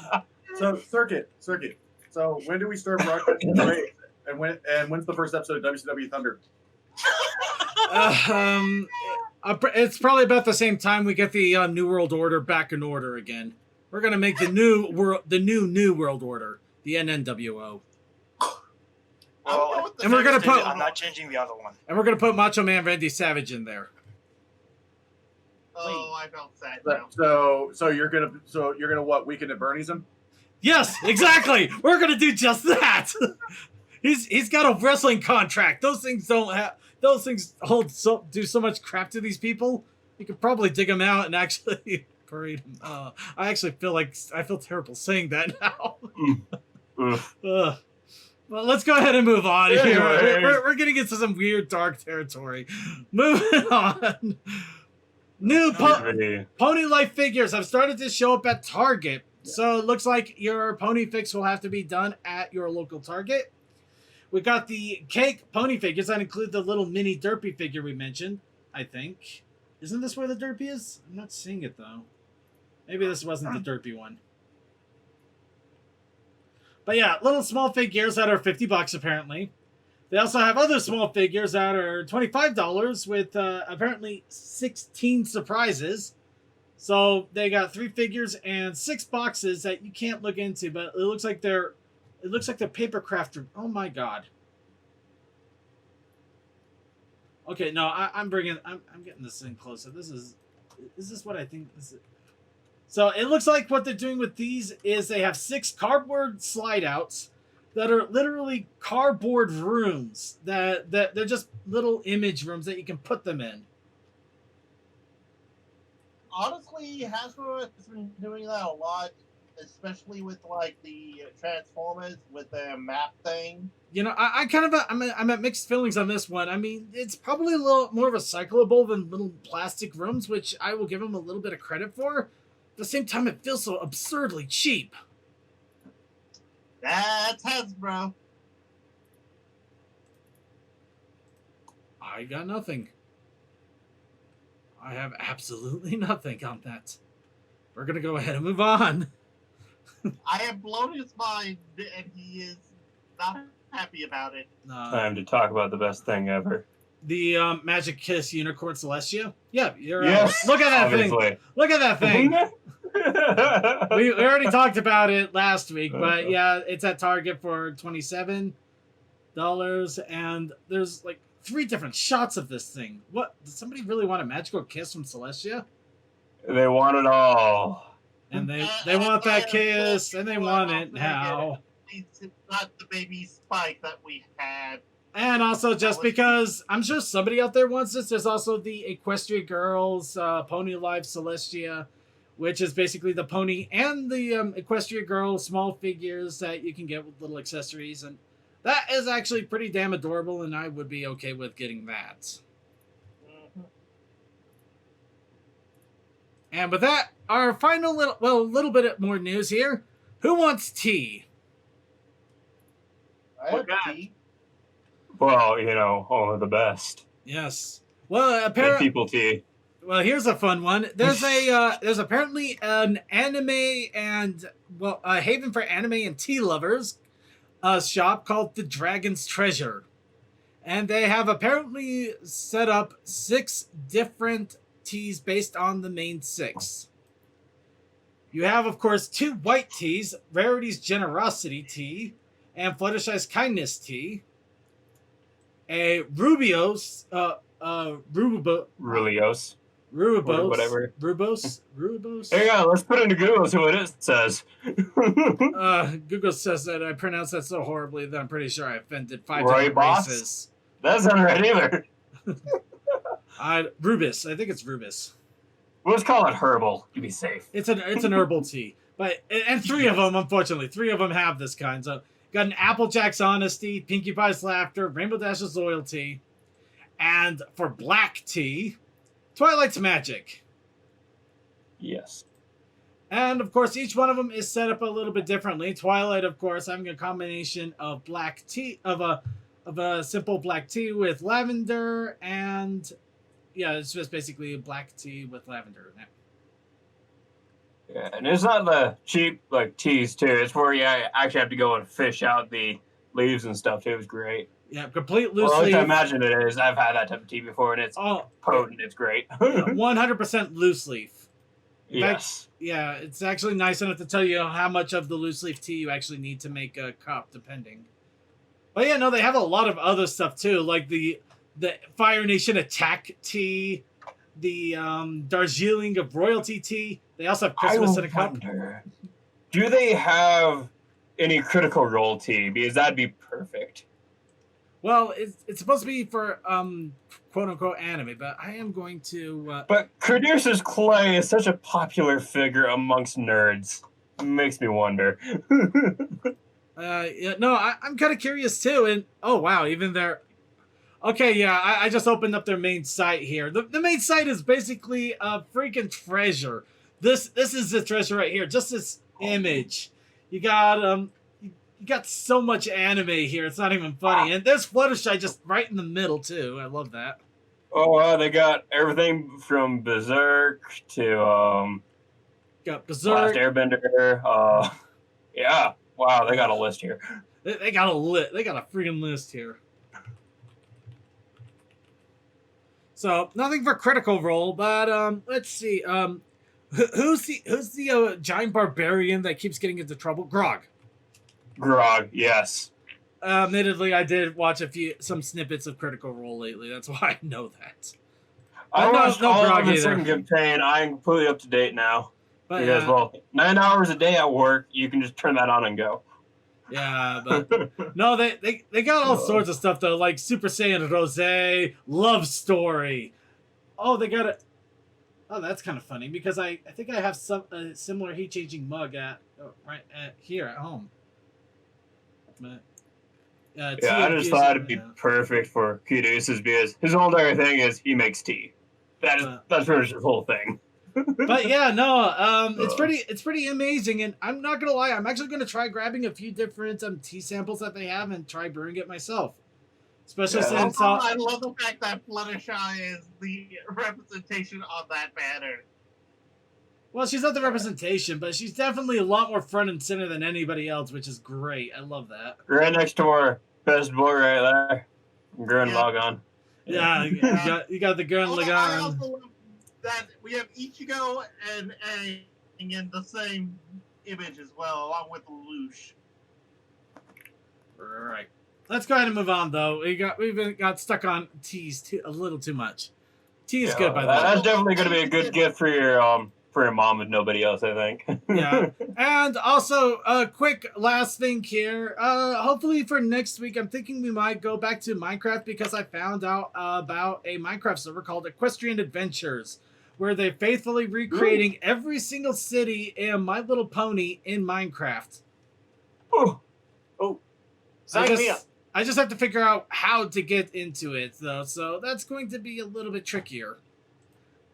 that. So circuit. So when do we start broadcasting the race? And when's the first episode of WCW Thunder? It's probably about the same time we get the New World Order back in order again. We're gonna make the new World Order, the NNWO. Well, And we're gonna put- I'm not changing the other one. And we're gonna put Macho Man Randy Savage in there. Oh, I felt sad now. So you're gonna what? Weekend at Bernie's him? Yes, exactly. We're gonna do just that. He's got a wrestling contract. Those things do so much crap to these people. You could probably dig them out and actually parade them. I actually I feel terrible saying that now. Well, let's go ahead and move on here. Anyways. We're getting into some weird dark territory. Moving on. New Pony Life figures have started to show up at Target. So it looks like your pony fix will have to be done at your local Target. We got the cake pony figures that include the little mini Derpy figure we mentioned. I think. Isn't this where the Derpy is? I'm not seeing it though. Maybe this wasn't the Derpy one. But yeah, little small figures that are $50 apparently. They also have other small figures that are $25 with apparently 16 surprises. So they got 3 figures and 6 boxes that you can't look into, but it looks like they're paper crafted. Oh my god. Okay, no, I'm getting this thing closer. Is this what I think this is? So it looks like what they're doing with these is they have 6 cardboard slide outs that are literally cardboard rooms that they're just little image rooms that you can put them in. Honestly, Hasbro has been doing that a lot, especially with like the Transformers with their map thing. You know, I'm at mixed feelings on this one. I mean, it's probably a little more recyclable than little plastic rooms, which I will give them a little bit of credit for. At the same time, it feels so absurdly cheap. That's Hasbro. I got nothing. I have absolutely nothing on that. We're going to go ahead and move on. I have blown his mind, and he is not happy about it. Time to talk about the best thing ever. The Magic Kiss Unicorn Celestia? Yeah, you're yes, look at that obviously. thing. Look at that thing. we already talked about it last week, but yeah, it's at Target for $27, and there's like 3 different shots of this thing. What? Does somebody really want a magical kiss from Celestia? They want it all. And they want that kiss, and they want it now. It's not the baby Spike that we had. And also, just because I'm sure somebody out there wants this, there's also the Equestria Girls Pony Live Celestia, which is basically the pony and the Equestria Girl small figures that you can get with little accessories. And that is actually pretty damn adorable, and I would be okay with getting that. Mm-hmm. And with that, our final little bit more news here. Who wants tea? I have tea. Well, you know, only the best. Yes. Well, Good apparently, people tea. well, here's a fun one. There's there's apparently an anime and a haven for anime and tea lovers, shop called the Dragon's Treasure, and they have apparently set up 6 different teas based on the main 6. You have, of course, 2 white teas: Rarity's Generosity tea and Fluttershy's Kindness tea. A Rubio's, Rulios. Rubos, whatever. Rubos. Hang on, let's put into Google, see what it says. Google says that I pronounced that so horribly that I'm pretty sure I offended 5 Roy different Boss? races. That's not right either. Rubus. I think it's Rubus. We'll just call it herbal to be safe. It's an herbal tea, but and 3 of them, unfortunately, 3 of them have this kind. So got an Applejack's Honesty, Pinkie Pie's Laughter, Rainbow Dash's Loyalty, and for black tea, Twilight's Magic. Yes. And of course, each one of them is set up a little bit differently. Twilight, of course, having a combination of black tea, of a simple black tea with lavender, and yeah, it's just basically black tea with lavender in it. Yeah, and it's not the cheap like teas too. It's where you actually have to go and fish out the leaves and stuff too. It was great. Yeah, complete loose Well, at least I leaf. imagine it is. I've had that type of tea before, and it's potent. It's great. 100% loose leaf. In fact, Yes. yeah, it's actually nice enough to tell you how much of the loose leaf tea you actually need to make a cup, depending. But yeah, no, they have a lot of other stuff too, like the Fire Nation Attack tea, the Darjeeling of Royalty tea. They also have Christmas in a cup. Wonder, do they have any Critical Role tea? Because that'd be perfect. Well, it's supposed to be for quote unquote anime, but I am going to. But Caduceus Clay is such a popular figure amongst nerds. Makes me wonder. Yeah, no, I'm kind of curious too. And oh wow, even their. Okay, yeah, I just opened up their main site here. The main site is basically a freaking treasure. This is the treasure right here. Just this image. You got you got so much anime here. It's not even funny. And there's Fluttershy just right in the middle too. I love that. Oh, they got everything from Berserk to Got Last Berserk. Airbender. Yeah. Wow, they got a list here. They got a lit. They got a freaking list here. So nothing for Critical Role, but let's see. Who's the giant barbarian that keeps getting into trouble? Grog. Grog, yes. Admittedly, I did watch some snippets of Critical Role lately. That's why I know that. I But watched no all Grog of the either. second campaign. I'm completely up to date now. But Because, well, 9 hours a day at work, you can just turn that on and go. yeah, but no, they got all sorts of stuff though, like Super Saiyan Rosé, Love Story. Oh, they got it. Oh, that's kind of funny because I think I have some similar heat changing mug right at here at home. But, Yeah, I just thought it'd be perfect for Kudos because his whole entire thing is he makes tea. That's pretty much his whole thing. But yeah, no, it's pretty amazing, and I'm not gonna lie, I'm actually gonna try grabbing a few different tea samples that they have and try brewing it myself. Especially since I love the fact that Fluttershy is the representation of that banner. Well, she's not the representation, but she's definitely a lot more front and center than anybody else, which is great. I love that. Right next to our best boy right there, Gurren Lagann. Yeah, you got the Gurren Lagann. I also love that we have Ichigo and Aang in the same image as well, along with Lelouch. Right. Let's go ahead and move on, though. We've got stuck on teas a little too much. Tea is good, by the way. That's definitely going to be a good gift for your mom with nobody else, I think. Yeah. And also, a quick last thing here. Hopefully for next week, I'm thinking we might go back to Minecraft because I found out about a Minecraft server called Equestrian Adventures, where they're faithfully recreating every single city in My Little Pony in Minecraft. Oh. I just have to figure out how to get into it, though, so that's going to be a little bit trickier.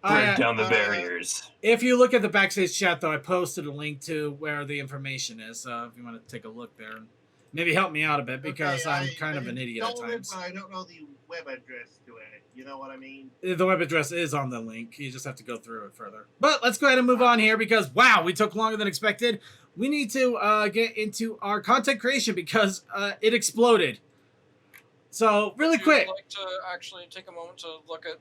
Break down the barriers. If you look at the backstage chat, though, I posted a link to where the information is, so if you want to take a look there and maybe help me out a bit because I'm kind of an idiot at times. But I don't know the web address to it. You know what I mean? The web address is on the link. You just have to go through it further. But let's go ahead and move on here because, wow, we took longer than expected. We need to get into our content creation because it exploded. So, really quick. Would you like to actually take a moment to look at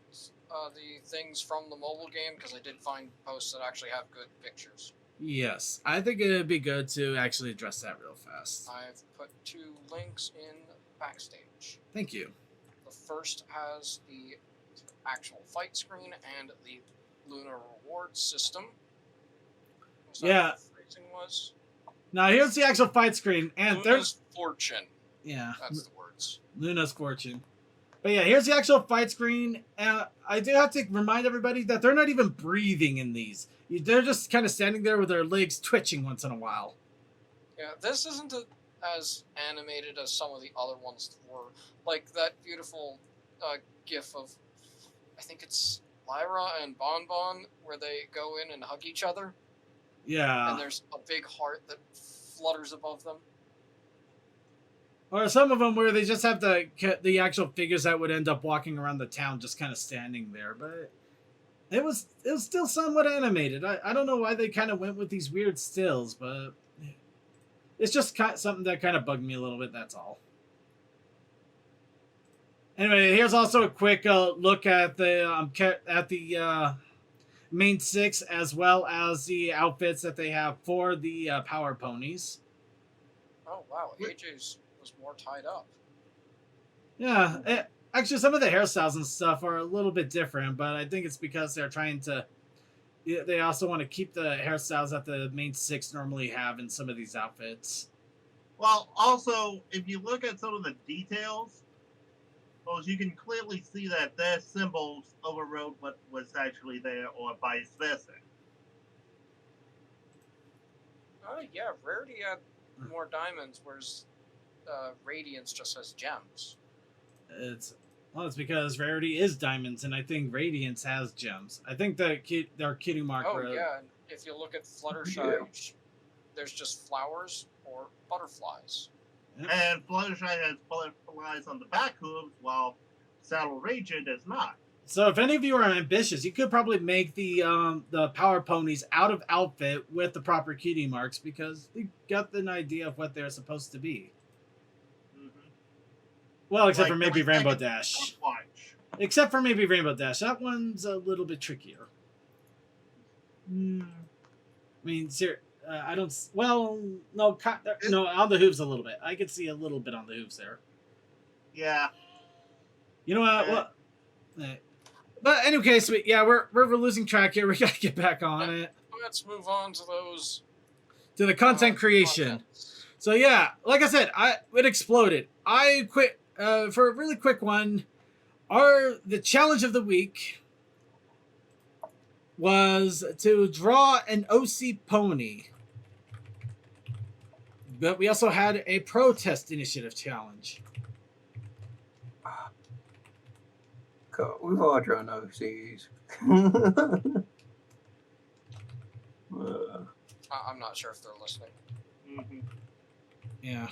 the things from the mobile game? Because I did find posts that actually have good pictures. Yes, I think it would be good to actually address that real fast. I've put 2 links in backstage. Thank you. The first has the actual fight screen and the lunar reward system. Yeah. Was? Now here's the actual fight screen, and Luna's fortune. Yeah, that's the words. Luna's fortune. But yeah, here's the actual fight screen. I do have to remind everybody that they're not even breathing in these. They're just kind of standing there with their legs twitching once in a while. Yeah, this isn't as animated as some of the other ones were. Like that beautiful gif of, I think it's Lyra and Bonbon, where they go in and hug each other. Yeah. And there's a big heart that flutters above them. Or some of them where they just have the actual figures that would end up walking around the town just kind of standing there. But it was still somewhat animated. I don't know why they kind of went with these weird stills, but it's just something that kind of bugged me a little bit, that's all. Anyway, here's also a quick look at the main 6 as well as the outfits that they have for the power ponies. Oh wow, AJ's was more tied up. Yeah, actually some of the hairstyles and stuff are a little bit different, but I think it's because they're trying to, they also want to keep the hairstyles that the main 6 normally have in some of these outfits. Well, also, if you look at some of the details, well, you can clearly see that their symbols overrode what was actually there, or vice versa. Yeah, Rarity had more diamonds, whereas Radiance just has gems. It's because Rarity is diamonds, and I think Radiance has gems. I think their cutie mark. Oh yeah, and if you look at Fluttershy, there's just flowers or butterflies. Yep. And Fluttershy has butterflies on the back hooves, while Saddle Ranger does not. So if any of you are ambitious, you could probably make the power ponies out of outfit with the proper cutie marks because you got an idea of what they're supposed to be. Mhm. Well, except Like for maybe the Rainbow second Dash. stopwatch. Except for maybe Rainbow Dash. That one's a little bit trickier. I mean, I don't. Well, no, no, on the hooves a little bit. I could see a little bit on the hooves there. Yeah. You know what? Well, but in any case, we're losing track here. We gotta get back on it Let's move on to those to the content creation. contents. So yeah, like I said, it exploded. I quit for a really quick one. The challenge of the week was to draw an OC pony. But we also had a protest initiative challenge. Cool. We've all drawn OCs. I'm not sure if they're listening. Mhm. Yeah.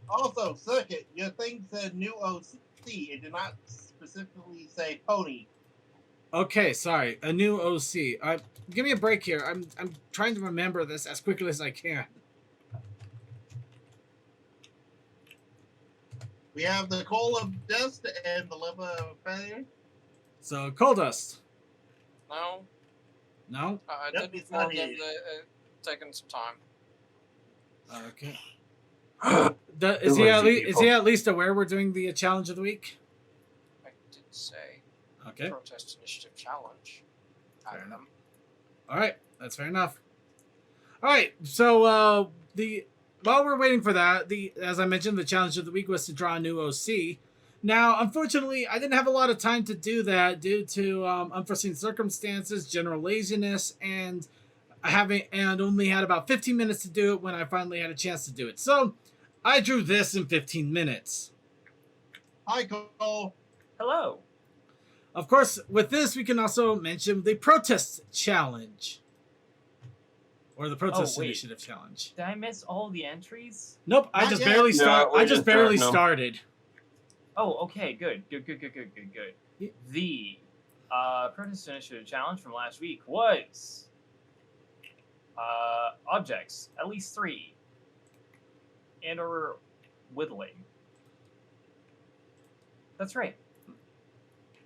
Also, Circuit, your thing said new OC. It did not specifically say pony. Okay, sorry. A new OC. Give me a break here. I'm trying to remember this as quickly as I can. We have the coal of dust and the lava of failure. So, Coal Dust. No, No? I Yep, did it's inform not them here. that taking some time. Okay. Is he at least aware we're doing the challenge of the week? I did say Okay. protest initiative challenge. I don't know. All right, that's fair enough. All right, so while we're waiting for that, as I mentioned, the challenge of the week was to draw a new OC. Now, unfortunately, I didn't have a lot of time to do that due to unforeseen circumstances, general laziness, and only had about 15 minutes to do it when I finally had a chance to do it. So, I drew this in 15 minutes. Hi, Cole. Hello. Of course, with this, we can also mention the protest challenge. Or the protest wait. initiative challenge. Did I miss all the entries? Nope, I Not just yet. barely No, we're I just just barely starting 'em. started. Oh, okay, good. Yeah. The protest initiative challenge from last week was objects, at least 3, and/or whittling. That's right.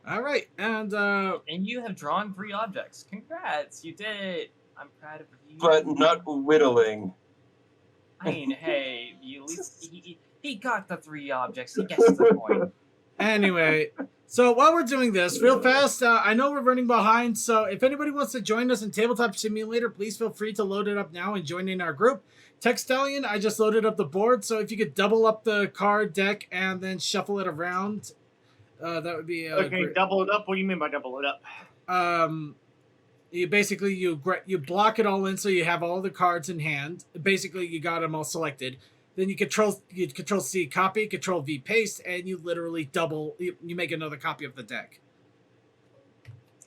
All right, and And you have drawn 3 objects. Congrats, you did it. I'm proud of you. But not whittling. I mean, hey, you at least he got the 3 objects. He gets the point. anyway, so while we're doing this, real fast, I know we're running behind, so if anybody wants to join us in Tabletop Simulator, please feel free to load it up now and join in our group. Textalion, I just loaded up the board, so if you could double up the card deck and then shuffle it around, that would be Okay, great. double it up. What do you mean by double it up? You basically you block it all in, so you have all the cards in hand. Basically, you got them all selected. Then you control C copy, control V paste, and you literally you make another copy of the deck.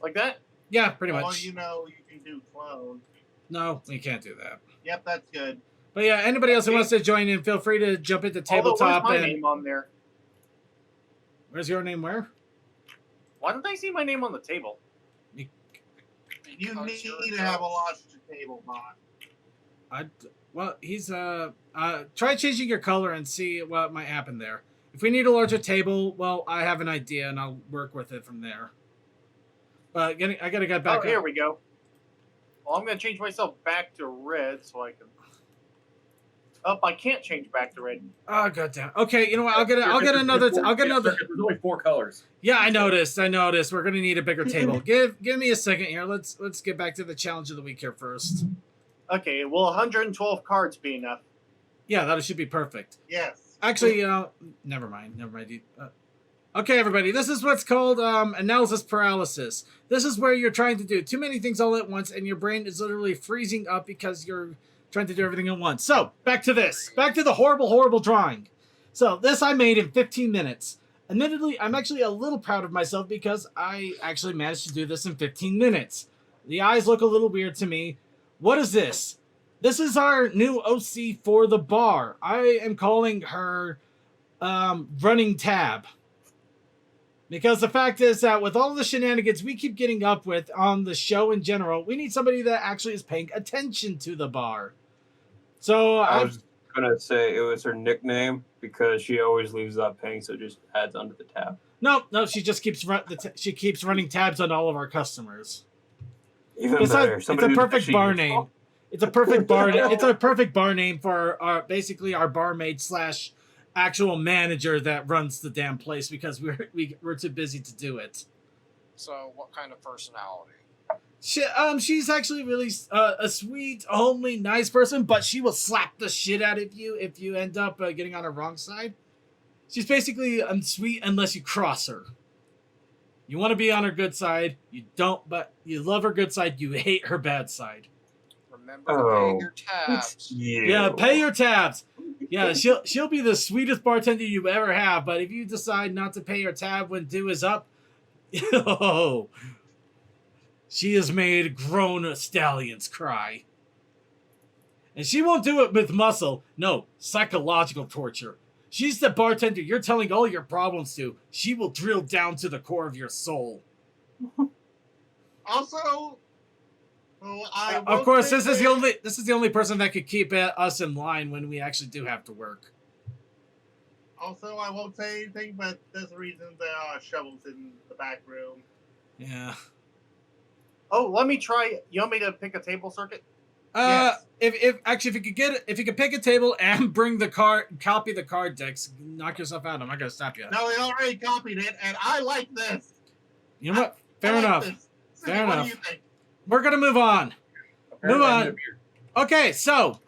Like that? Yeah, pretty Or much. you can do clone. No, you can't do that. Yep, that's good. But yeah, anybody else who wants to join in, feel free to jump into Although, where's Tabletop. my And name on there? where's your name? Where? Why don't I see my name on the table? You Because need you're to have a adults. launch table bot. Well, he's try changing your color and see what might happen there. If we need a larger table, well, I have an idea and I'll work with it from there. But I gotta get back. Oh, here we go. Well, I'm gonna change myself back to red so I can. Oh, I can't change back to red. Oh goddamn. Okay, you know what? I'll get another. There's only 4 colors. Yeah, I noticed. We're gonna need a bigger table. Give me a second here. Let's get back to the challenge of the week here first. Okay, will 112 cards be enough? Yeah, that should be perfect. Yes. Actually, never mind. Okay, everybody, this is what's called analysis paralysis. This is where you're trying to do too many things all at once, and your brain is literally freezing up because you're trying to do everything at once. So, back to this. Back to the horrible, horrible drawing. So, this I made in 15 minutes. Admittedly, I'm actually a little proud of myself because I actually managed to do this in 15 minutes. The eyes look a little weird to me. What is this? This is our new OC for the bar. I am calling her Running Tab. Because the fact is that with all the shenanigans we keep getting up with on the show in general, we need somebody that actually is paying attention to the bar. So I was gonna say it was her nickname because she always leaves out paying, so it just adds onto the tab. No, she just keeps she keeps running tabs on all of our customers. Even Besides, better. it's a perfect bar name. It's a perfect bar. It's a perfect bar name for our basically our barmaid / actual manager that runs the damn place because we're too busy to do it. So, what kind of personality? She's actually really a sweet, homely, nice person, but she will slap the shit out of you if you end up getting on her wrong side. She's basically sweet unless you cross her. You want to be on her good side, you don't, but you love her good side, you hate her bad side. Remember to pay your tabs. Yeah, pay your tabs. Yeah, she'll be the sweetest bartender you ever have, but if you decide not to pay your tab when due is up, oh, she has made grown stallions cry. And she won't do it with muscle. No, psychological torture. She's the bartender you're telling all your problems to. She will drill down to the core of your soul. Also, of course, this is the only person that could keep us in line when we actually do have to work. Also, I won't say anything, but there's a reason there are shovels in the back room. Yeah. Oh, let me try. You want me to pick a table circuit? Yes. If you could pick a table and bring the copy the card decks, knock yourself out. I'm not gonna stop you. No, we already copied it, and I like this. You know what? Fair enough. Fair enough. What do you think? We're gonna move on. Move on. Okay, so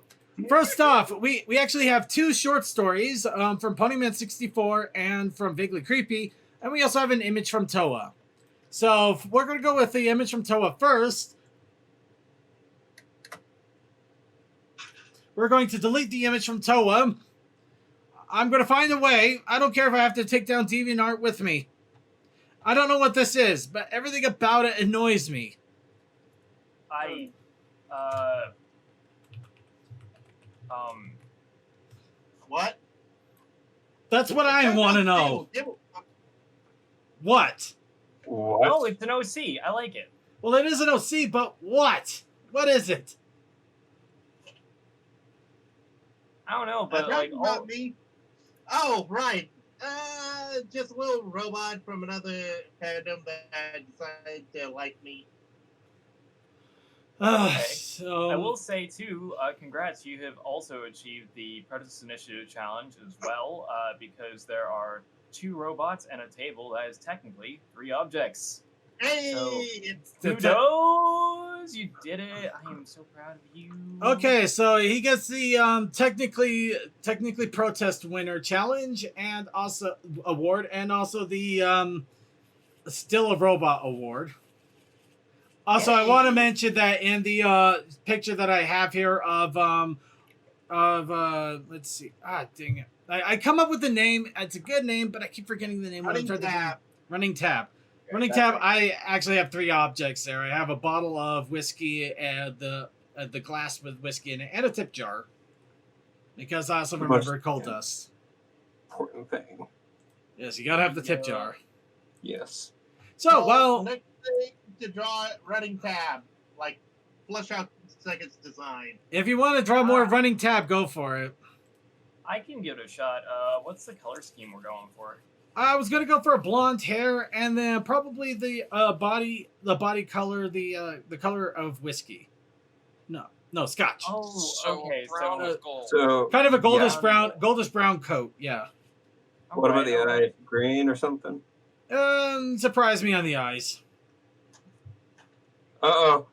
first off, we actually have 2 short stories from Ponyman64 and from Vaguely Creepy, and we also have an image from Toa. So we're gonna go with the image from Toa first. We're going to delete the image from Toa. I'm going to find a way. I don't care if I have to take down DeviantArt with me. I don't know what this is, but everything about it annoys me. What? That's what I want to know. What? What? Oh, it's an OC. I like it. Well, it is an OC, but what? What is it? I don't know, but like, about me. Oh, right. Just a little robot from another fandom that decided to like me. Okay. So I will say too, congrats! You have also achieved the Predators Initiative challenge as well, because there are 2 robots and a table that is technically 3 objects. Hey, so, kudos! You did it. I am so proud of you. Okay, so he gets the technically protest winner challenge and also award, and also the still a robot award. Also, I want to mention that in the picture that I have here of let's see, dang it, I come up with the name. It's a good name, but I keep forgetting the name. Running Tab. Running Tab. Okay, Running Tab. I actually have 3 objects there. I have a bottle of whiskey and the glass with whiskey in it, and a tip jar. Because I also remember coal dust. Important thing. Yes, you gotta have the tip jar. Yes. So, well, next thing to draw Running Tab, like flush out Sega's design. if you want to draw more Running Tab, go for it. I can give it a shot. What's the color scheme we're going for? I was gonna go for a blonde hair, and then probably the body color, the color of whiskey. No, Scotch. Oh, So okay. brown with gold. So Kind of a goldish brown coat. Yeah. what about the eyes? Green or something? Surprise me on the eyes. Uh-oh.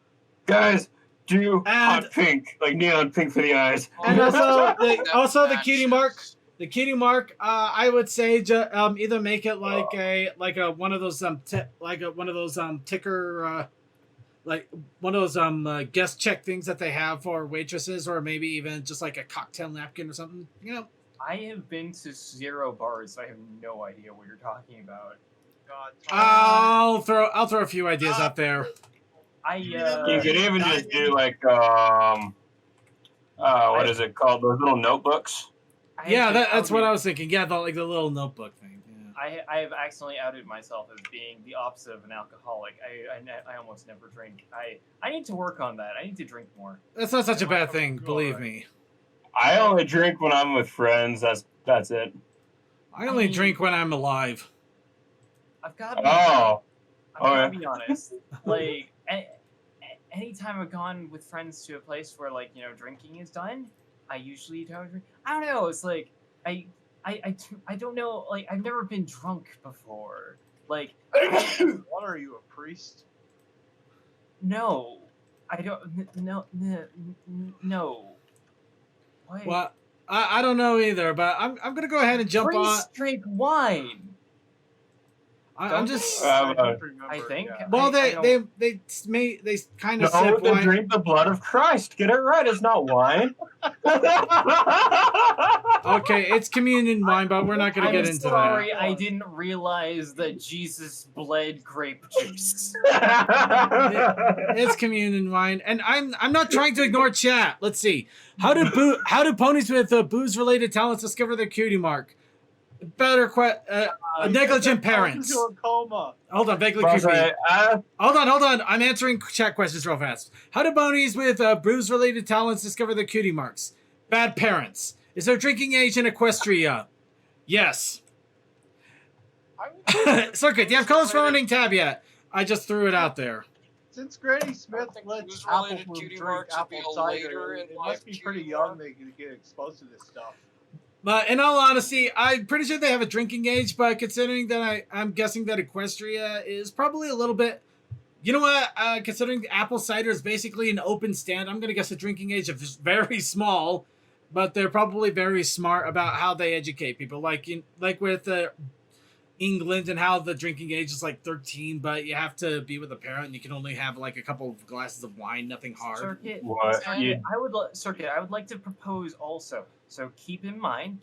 Guys, do And- hot pink, like neon pink for the eyes. And also That the cutie mark. The cutie mark. I would say either make it like a one of those ticker like one of those guest check things that they have for waitresses, or maybe even just like a cocktail napkin or something. You know. I have been to 0 bars, so I have no idea what you're talking about. God. I'll throw a few ideas out there. You could even just do like what is it called? Those little notebooks. Yeah, that's what I was thinking. Yeah, the little notebook thing. Yeah. I have accidentally outed myself as being the opposite of an alcoholic. I almost never drink. I need to work on that. I need to drink more. That's not such a bad thing, believe me. I only drink when I'm with friends. That's it. I only drink when I'm alive. I've got to be honest. Like, anytime I've gone with friends to a place where, like, you know, drinking is done, I usually don't drink. I don't know. It's like I don't know. Like, I've never been drunk before. Like, what are you, a priest? No, I don't. No. What? Well, I don't know either, but I'm gonna go ahead and jump Priests drink wine. I'm just. I think. Well, they kind of sip they wine. drink the blood of Christ. Get it right. It's not wine. Okay, it's communion wine, but we're not going to get into sorry, I didn't realize that Jesus bled grape juice. It's communion wine, and I'm not trying to ignore chat. Let's see. How do ponies with booze related talents discover their cutie mark? Better negligent parents. Into a coma. Hold on, vaguely creepy. Hold on. I'm answering chat questions real fast. How do ponies with booze-related talents discover their cutie marks? Bad parents. Is there drinking age in Equestria? Yes. Circuit, do you have colors for running tab yet? I just threw it out there. Since Granny Smith lets Apple drink apple cider, it must be pretty young they can get exposed to this stuff. But in all honesty, I'm pretty sure they have a drinking age, but considering that I'm guessing that Equestria is probably a little bit... You know what? Considering apple cider is basically an open stand, I'm going to guess a drinking age of very small, but they're probably very smart about how they educate people. Like with England and how the drinking age is like 13, but you have to be with a parent and you can only have like a couple of glasses of wine, nothing hard. Circuit, What? I would like to propose also. So keep in mind,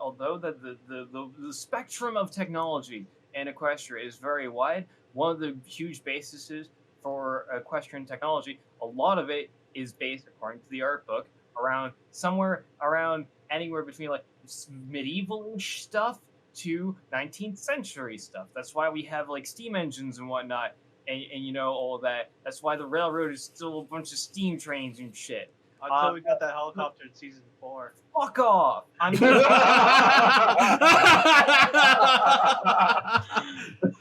although the spectrum of technology in Equestria is very wide, one of the huge bases for equestrian technology, a lot of it is based, according to the art book, around anywhere between like medieval-ish stuff to 19th century stuff. That's why we have like steam engines and whatnot, and you know, all of that. That's why the railroad is still a bunch of steam trains and shit. Until we got that helicopter in season 4. Fuck off!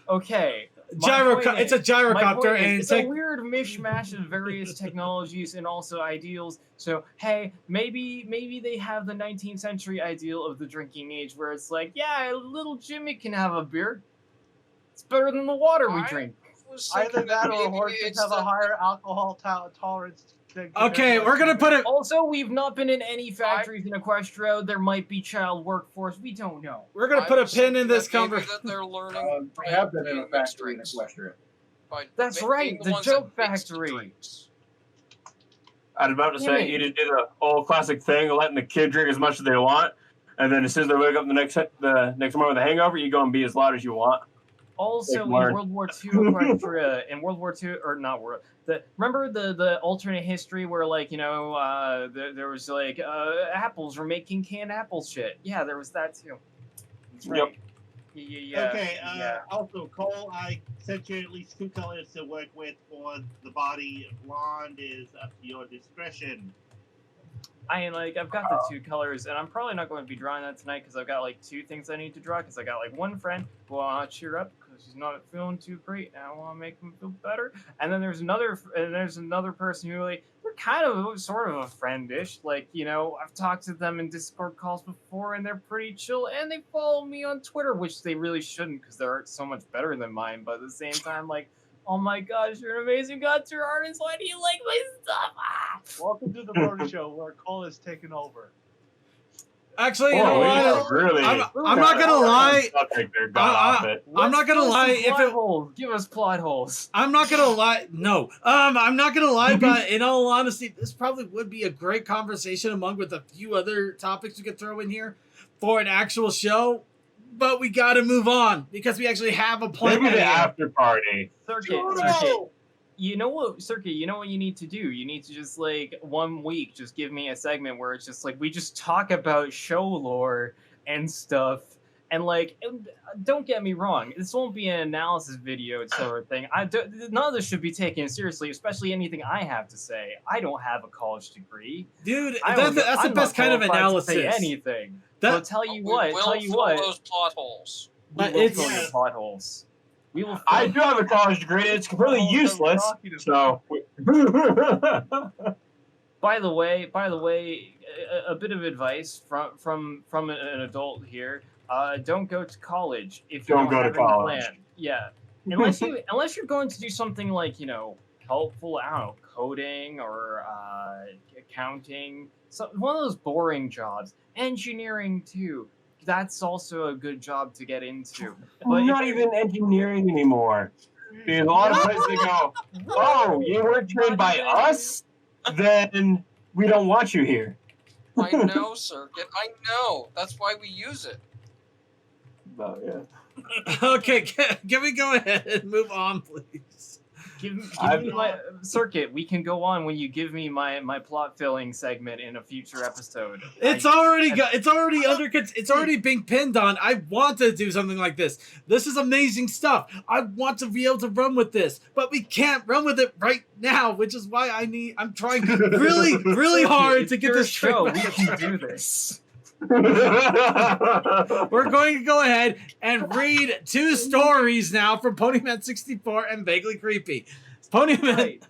Okay. It's a gyrocopter, and it's a weird mishmash of various technologies and also ideals. So hey, maybe they have the 19th century ideal of the drinking age, where it's like, yeah, little Jimmy can have a beer. It's better than the water we drink. Either that or horses have a higher alcohol tolerance. Okay, we're gonna put it. Also, we've not been in any factories in Equestria. There might be child workforce. We don't know. We're gonna put a pin in this conversation. That they're learning. I have been in a factory in Equestria. That's right, the joke factory. I was about to say, you did the old classic thing of letting the kid drink as much as they want, and then as soon as they wake up the next morning with a hangover, you go and be as loud as you want. Also, in World War II, Equestria, in World War II, or not World, remember the alternate history where, like, you know, there was like apples were making canned apple shit. Yeah, there was that too. That's right. Yep. Yeah. Okay. Also, Cole, I sent you at least 2 colors to work with for the body. Blonde is up to your discretion. I've got the 2 colors, and I'm probably not going to be drawing that tonight because I've got like 2 things I need to draw. Because I got like one friend who I want to cheer up because he's not feeling too great, and I want to make him feel better. And then there's another person who, like, they're kind of sort of a friendish. Like, you know, I've talked to them in Discord calls before, and they're pretty chill, and they follow me on Twitter, which they really shouldn't because their art's so much better than mine. But at the same time, like, oh my gosh, you're an amazing godtier artist. Why do you like my stuff? Ah! Welcome to the Brony Show, where Cole is taking over. Actually, you know what? Really? I'm not gonna lie. I'm not gonna lie. If it give us plot holes. I'm not gonna lie. No. I'm not gonna lie. But in all honesty, this probably would be a great conversation among with a few other topics we could throw in here for an actual show. But we got to move on because we actually have a plan. Maybe the after party. Circuit. You know what, Circuit? You know what you need to do? You need to just, like, 1 week, just give me a segment where it's just like we just talk about show lore and stuff, And like, don't get me wrong, this won't be an analysis video sort of thing. None of this should be taken seriously, especially anything I have to say. I don't have a college degree, Dude, I'm that's the not best kind of qualified to say analysis. anything. That- So tell you We what, will tell you fill what, those plot holes. we But will it's- fill your potholes. We will. I fill- do have a college degree. It's completely Oh, useless. Rocky to- So. By the way, a bit of advice from an adult here. Don't go to college if you Don't don't go to have any college. plan. Yeah, unless you're going to do something like helpful. I don't know, coding or accounting. So one of those boring jobs. Engineering too. That's also a good job to get into. But Not even engineering anymore. Because a lot of places they go, oh, you weren't trained by us? Then we don't want you here. I know, Circuit. I know. That's why we use it. But, yeah. Okay, can we go ahead and move on, please? Give me my Circuit. We can go on when you give me my plot filling segment in a future episode. It's already being pinned on. I want to do something like this. This is amazing stuff. I want to be able to run with this, but we can't run with it right now, which is why I'm trying really, really hard to get Your this show. straight. We can do this. We're going to go ahead and read 2 stories now from Ponyman64 and Vaguely Creepy. Ponyman. Right.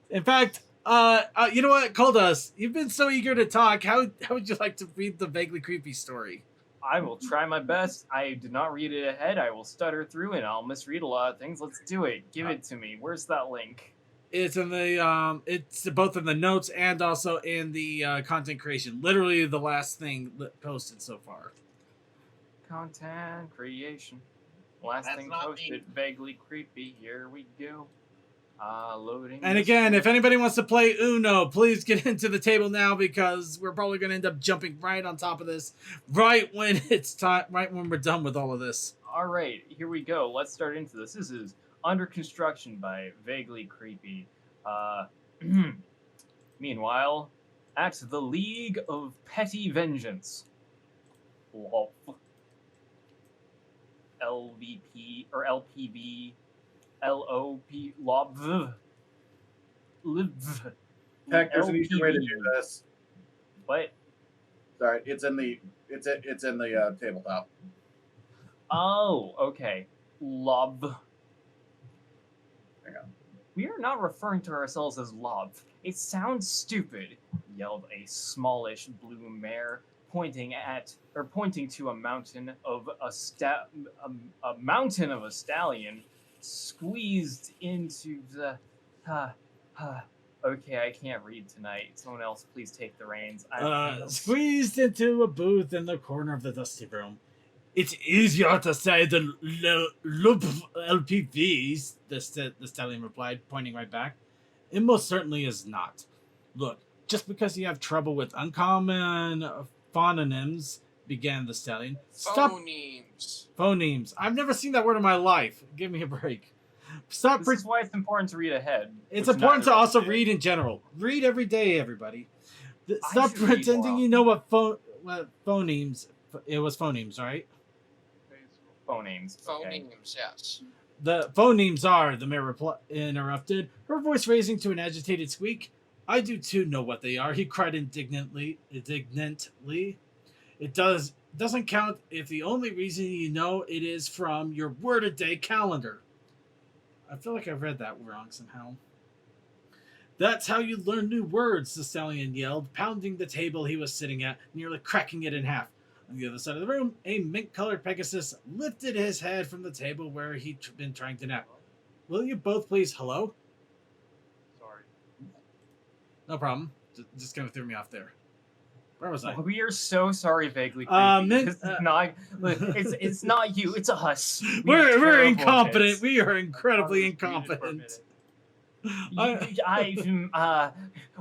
In fact, you know what? Coldus, you've been so eager to talk. How would you like to read the Vaguely Creepy story? I will try my best. I did not read it ahead. I will stutter through and I'll misread a lot of things. Let's do it. Give it to me. Where's that link? It's in the it's both in the notes and also in the content creation. Literally the last thing posted so far. Content creation. Last That's thing not posted. me. Vaguely creepy. Here we go. Loading. And this again, one. if anybody wants to play Uno, please get into the table now because we're probably going to end up jumping right on top of this right when it's time, right when we're done with all of this. All right, here we go. Let's start into this. This is Under Construction by Vaguely Creepy. Meanwhile, at the League of Petty Vengeance. LOP. LVP or LPV. LOP. LOB. Liv. Heck, there's an easier way to do this. What? Sorry, it's in the tabletop. Oh, okay. Lob. Hang on. We are not referring to ourselves as Lob. It sounds stupid, yelled a smallish blue mare, pointing to a mountain of a mountain of a stallion squeezed into the okay, I can't read tonight. Someone else please take the reins. Squeezed into a booth in the corner of the dusty room. It's easier to say the LPVs, the stallion replied, pointing right back. It most certainly is not. Look, just because you have trouble with uncommon phononyms, began the stallion. Stop. Phonemes. I've never seen that word in my life. Give me a break. Stop. This is why it's important to read ahead. It's which important to neither of us also did. read in general. Read every day, everybody. I Stop should read pretending more you know what phonemes. It was phonemes, right? Phonemes. Okay. Phonemes, yes. The phonemes are, the mayor interrupted, her voice raising to an agitated squeak. I do too know what they are, he cried indignantly. It doesn't count if the only reason you know it is from your word-a-day calendar. I feel like I read that wrong somehow. That's how you learn new words, the stallion yelled, pounding the table he was sitting at, nearly cracking it in half. On the other side of the room, a mint-colored Pegasus lifted his head from the table where he'd been trying to nap. Will you both please hello? Sorry. No problem. Just kind of threw me off there. Where was I? We are so sorry, Vaguely Creepy. This is not, it's not you, it's us. We're terrible at incompetent. this. We are incredibly Read it for a incompetent. minute.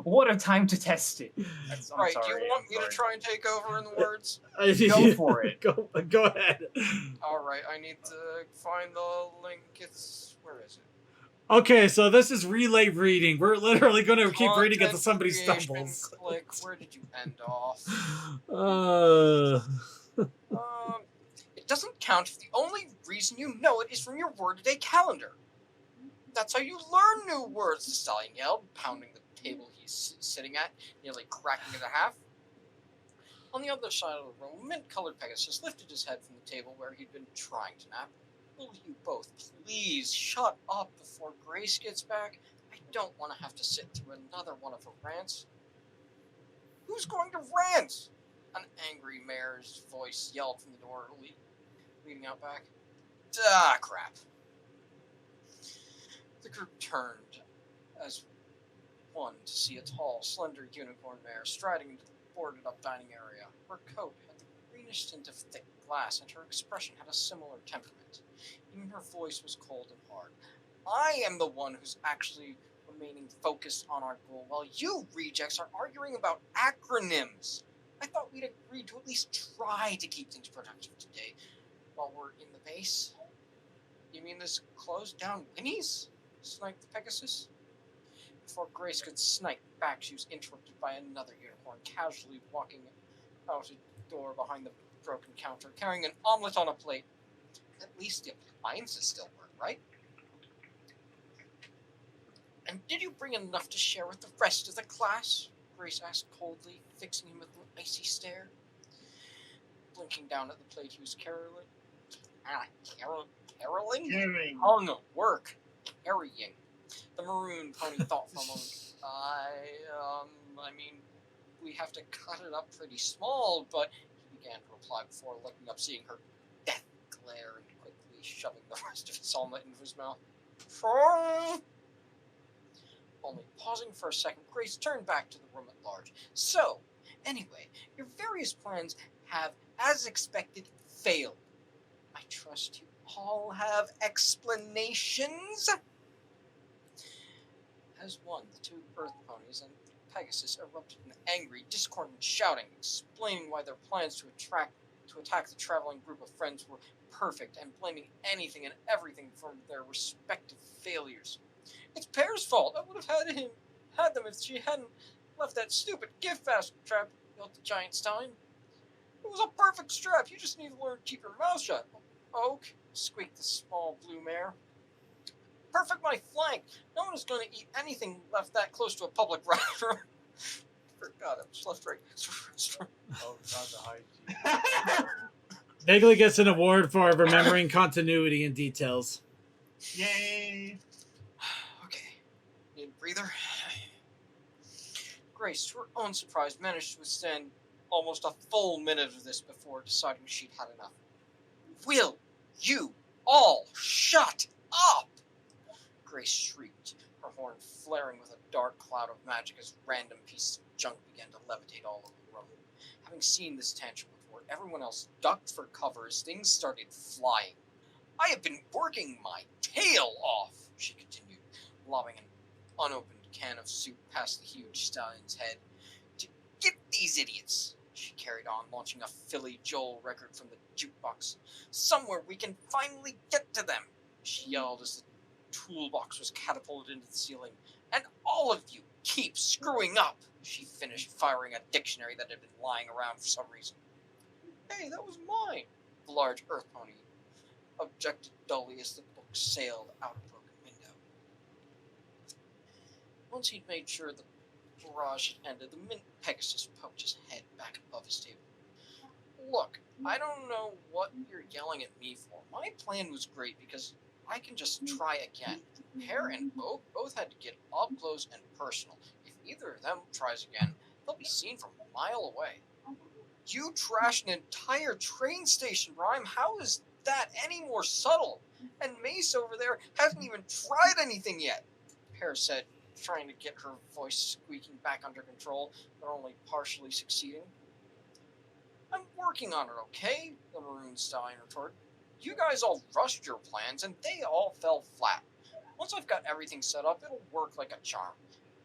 What a time to test it. I'm Right, sorry, do you want I'm me to sorry. try and take over in the words? Go for it. Go ahead. Alright, I need to find the link. Where is it? Okay, so this is relay reading. We're literally going to keep reading until Content somebody creation, stumbles. Click. Where did you end off? It doesn't count if the only reason you know it is from your word-a-day calendar. That's how you learn new words, the stallion yelled, pounding the table he's sitting at, nearly cracking it in half. On the other side of the room, mint-colored Pegasus lifted his head from the table where he'd been trying to nap. Will you both please shut up before Grace gets back? I don't want to have to sit through another one of her rants. Who's going to rant? An angry mayor's voice yelled from the door, leading out back. Ah, crap. The group turned as one to see a tall, slender unicorn mare striding into the boarded-up dining area. Her coat had the greenish tint of thick glass, and her expression had a similar temperament. Even her voice was cold and hard. I am the one who's actually remaining focused on our goal, while you rejects are arguing about acronyms. I thought we'd agreed to at least try to keep things productive today while we're in the base. You mean this closed down Winnie's? Sniped the Pegasus. Before Grace could snipe back, she was interrupted by another unicorn, casually walking out a door behind the broken counter, carrying an omelet on a plate. At least the appliances still work, right? And did you bring enough to share with the rest of the class? Grace asked coldly, fixing him with an icy stare. Blinking down at the plate he was carrying. Carolyn? Carrying. Hung work. Carrying. The maroon pony thought for a moment. I mean, we have to cut it up pretty small, but he began to reply before looking up, seeing her death glare and quickly shoving the rest of his omelet into his mouth. Only pausing for a second, Grace turned back to the room at large. So, anyway, your various plans have, as expected, failed. I trust you all have explanations? As one, the two Earth ponies and Pegasus erupted in angry, discordant shouting, explaining why their plans to attack the traveling group of friends were perfect and blaming anything and everything for their respective failures. It's Pear's fault. I would have had them if she hadn't left that stupid gift basket trap, yelled the giant stallion. It was a perfect strap. You just need to learn to keep your mouth shut. Oak, squeaked the small blue mare. Perfect my flank. No one is going to eat anything left that close to a public restroom. Forgot it was left right next to a restaurant. Oh, God, the hygiene. Bagley gets an award for remembering continuity and details. Yay! Okay. Need a breather? Grace, to her own surprise, managed to withstand almost a full minute of this before deciding she'd had enough. Will you all shut up? Grace shrieked, her horn flaring with a dark cloud of magic as random pieces of junk began to levitate all over the room. Having seen this tantrum before, everyone else ducked for cover as things started flying. I have been working my tail off, she continued, lobbing an unopened can of soup past the huge stallion's head. To get these idiots, she carried on, launching a Philly Joel record from the jukebox. Somewhere we can finally get to them, she yelled as the toolbox was catapulted into the ceiling. And all of you keep screwing up, she finished, firing a dictionary that had been lying around for some reason. Hey, that was mine, the large earth pony objected dully as the book sailed out a broken window. Once he'd made sure the barrage had ended, the mint Pegasus poked his head back above his table. Look, I don't know what you're yelling at me for. My plan was great because I can just try again. Pear and Oak both had to get up close and personal. If either of them tries again, they'll be seen from a mile away. You trashed an entire train station, Rhyme. How is that any more subtle? And Mace over there hasn't even tried anything yet, Pear said, trying to get her voice squeaking back under control, but only partially succeeding. I'm working on it, okay? The maroon stallion retorted. You guys all rushed your plans, and they all fell flat. Once I've got everything set up, it'll work like a charm.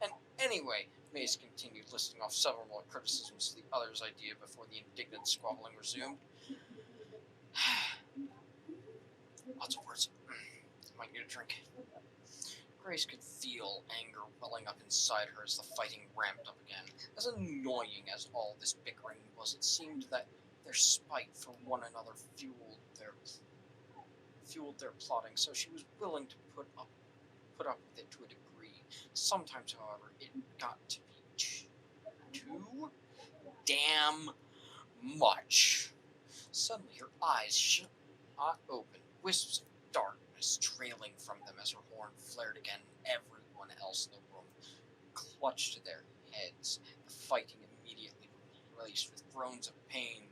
And anyway, Mace continued, listing off several more criticisms of the other's idea before the indignant squabbling resumed. Lots of words. Might need a drink. Grace could feel anger welling up inside her as the fighting ramped up again. As annoying as all this bickering was, it seemed that Their spite for one another fueled their plotting, so she was willing to put up with it to a degree. Sometimes, however, it got to be too damn much. Suddenly, her eyes shot open, wisps of darkness trailing from them as her horn flared again. Everyone else in the room clutched to their heads, the fighting immediately replaced with groans of pain.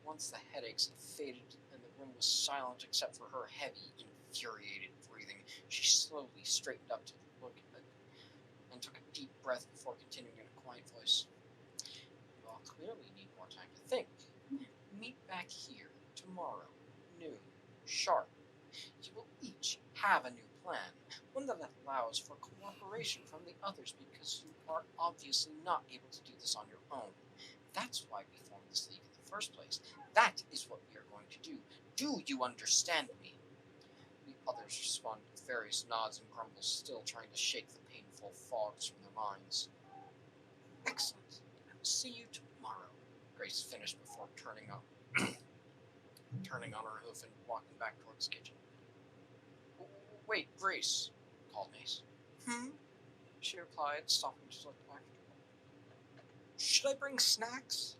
Once the headaches had faded and the room was silent except for her heavy, infuriated breathing, she slowly straightened up to look at it and took a deep breath before continuing in a quiet voice. You all clearly need more time to think. Meet back here tomorrow, noon, sharp. You will each have a new plan, one that allows for cooperation from the others because you are obviously not able to do this on your own. That's why we formed this league in the first place. That is what we are going to do. Do you understand me? The others responded with various nods and grumbles, still trying to shake the painful fogs from their minds. Excellent. I will see you tomorrow. Grace finished before turning on her hoof and walking back towards the kitchen. Wait, Grace, called Mace. She replied, stopping to look back. Should I bring snacks?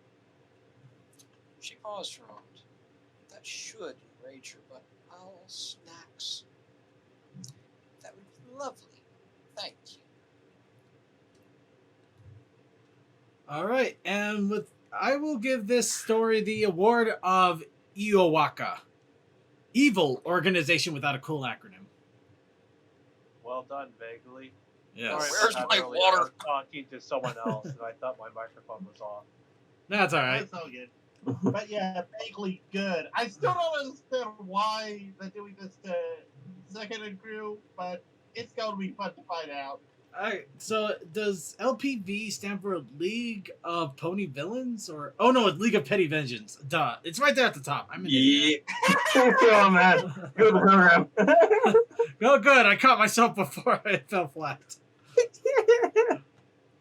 She paused for a moment. That should enrage her, but all snacks. That would be lovely. Thank you. All right, and I will give this story the award of Iowaka, evil organization without a cool acronym. Well done, vaguely. Yes. Sorry, Where's not my earlier. water? I was talking to someone else, and I thought my microphone was off. That's all right. That's all good. But yeah, vaguely good. I still don't understand why they're doing this to Second and Crew, but it's going to be fun to find out. All right, so does LPV stand for League of Pony Villains, or no, it's League of Petty Vengeance. Duh, it's right there at the top. I'm an idiot. Oh, man. Good program. Oh, good. I caught myself before I fell flat.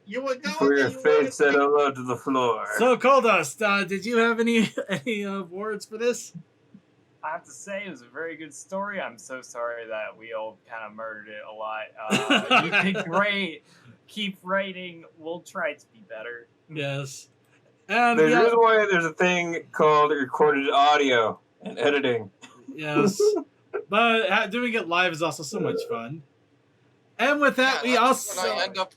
You were going For your face said hello to the floor. So, Coldust, did you have any words for this? I have to say, it was a very good story. I'm so sorry that we all kind of murdered it a lot. You did great. Keep writing. We'll try to be better. Yes. And There's a reason why there's a thing called recorded audio and editing. Yes. But doing it live is also so much fun. And with that, we that's also... when I end up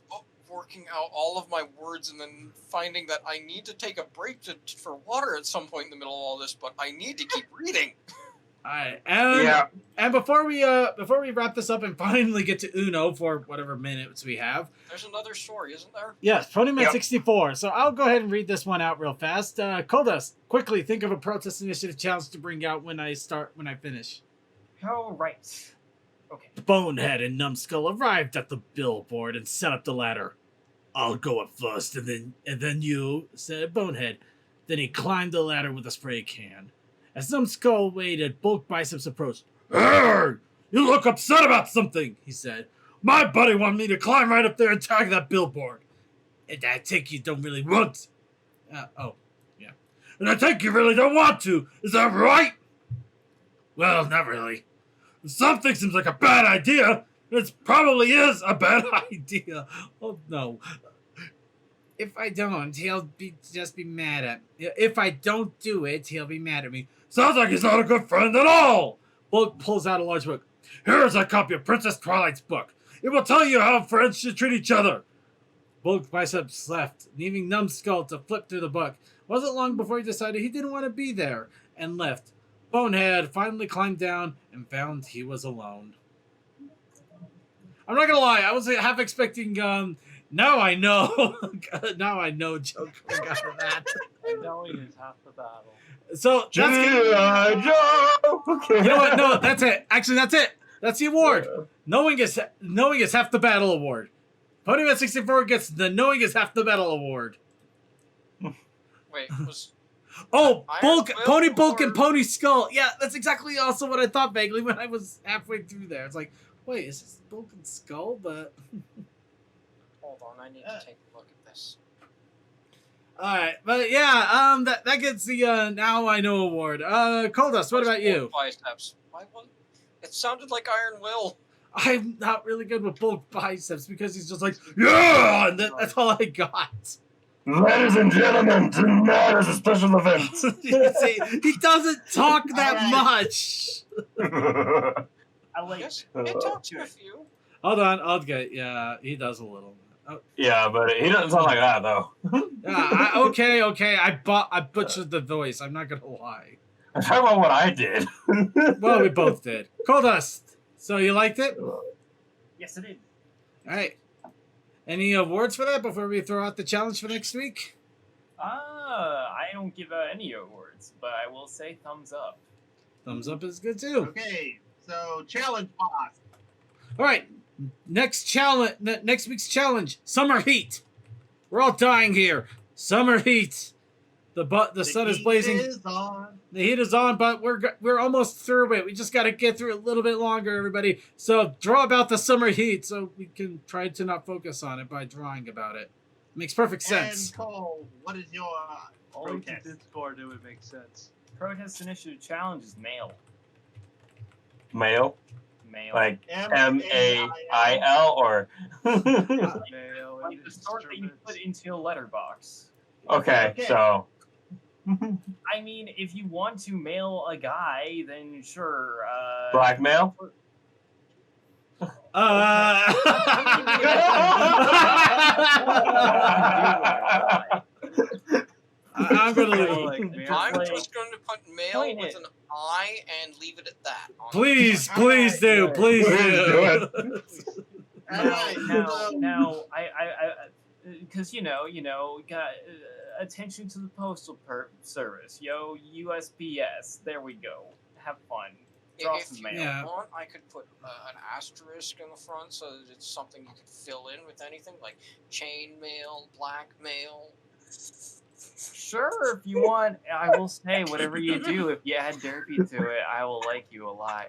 working out all of my words and then finding that I need to take a break for water at some point in the middle of all this, but I need to keep reading. All right, and before we wrap this up and finally get to Uno for whatever minutes we have, there's another story, isn't there? yes, Ponyman 64. So I'll go ahead and read this one out real fast. Coldust, quickly think of a protest initiative challenge to bring out when I finish. Oh, right. Okay. Bonehead and Numbskull arrived at the billboard and set up the ladder. I'll go up first, and then you, said Bonehead. Then he climbed the ladder with a spray can. As Numbskull waited, Bulk Biceps approached. "Hey! You look upset about something," he said. "My buddy wanted me to climb right up there and tag that billboard. And I take you don't really want to. And I think you really don't want to. Is that right?" "Well, not really. Something seems like a bad idea. It probably is a bad idea. Oh, no. If I don't, he'll just be mad at me. If I don't do it, he'll be mad at me. Sounds like he's not a good friend at all." Bulk pulls out a large book. "Here's a copy of Princess Twilight's book. It will tell you how friends should treat each other." Bulk Biceps left, leaving Numbskull to flip through the book. Wasn't long before he decided he didn't want to be there, and left. Bonehead finally climbed down and found he was alone. I'm not gonna lie, I was half expecting, now I know, now I know joke coming out of that. Knowing is half the battle. So, that's good. You know what, no, that's it. Actually, that's it. That's the award. Knowing is half the battle award. Ponyman 64 gets the Knowing is half the battle award. Wait, was... Oh, Bulk, Pony Bulk, or... and Pony Skull. Yeah, that's exactly also what I thought vaguely when I was halfway through there. It's like, wait, is this Bulk and Skull? But hold on, I need to take a look at this. All right, but yeah, that gets the Now I Know award. Coldust, what about you? Biceps. Why was it sounded like Iron Will. I'm not really good with bulk biceps because he's just like, yeah, and that's all I got. Ladies and gentlemen, tonight is a special event. You see, he doesn't talk that much. I like Yes, it talks to a few. Hold on, I'll get. Yeah, he does a little. Oh, Yeah, but he doesn't sound like that though. okay. I butchered the voice. I'm not gonna lie. I'm talking about what I did. Well, we both did. Coldust. So you liked it? Yes, I did. All right. Any awards for that before we throw out the challenge for next week? I don't give out any awards, but I will say thumbs up. Thumbs up is good too. Okay, so challenge boss. All right. Next week's challenge: summer heat. We're all dying here. Summer heat. The sun is blazing. Is on. The heat is on, but we're almost through it. We just got to get through it a little bit longer, everybody. So draw about the summer heat, so we can try to not focus on it by drawing about it. Makes perfect sense. And Cole, what is your Only if protest? you did score it would make sense. Protest initiative challenge is male. Male, Male. like M-A-I-L? MAIL or. Male Like the sort that you put into a letterbox. Okay, so. I mean, if you want to mail a guy, then sure. Blackmail? I'm gonna leave. Like, I'm like- just going to put male Point with it. an I and leave it at that. Please do. Please do All right, Now, so because got attention to the postal service. Yo, USPS. There we go. Have fun. Draw If some you mail. Yeah. want, I could put an asterisk in the front so that it's something you could fill in with anything like chain mail, blackmail. Sure, if you want, I will say whatever you do. If you add derpy to it, I will like you a lot.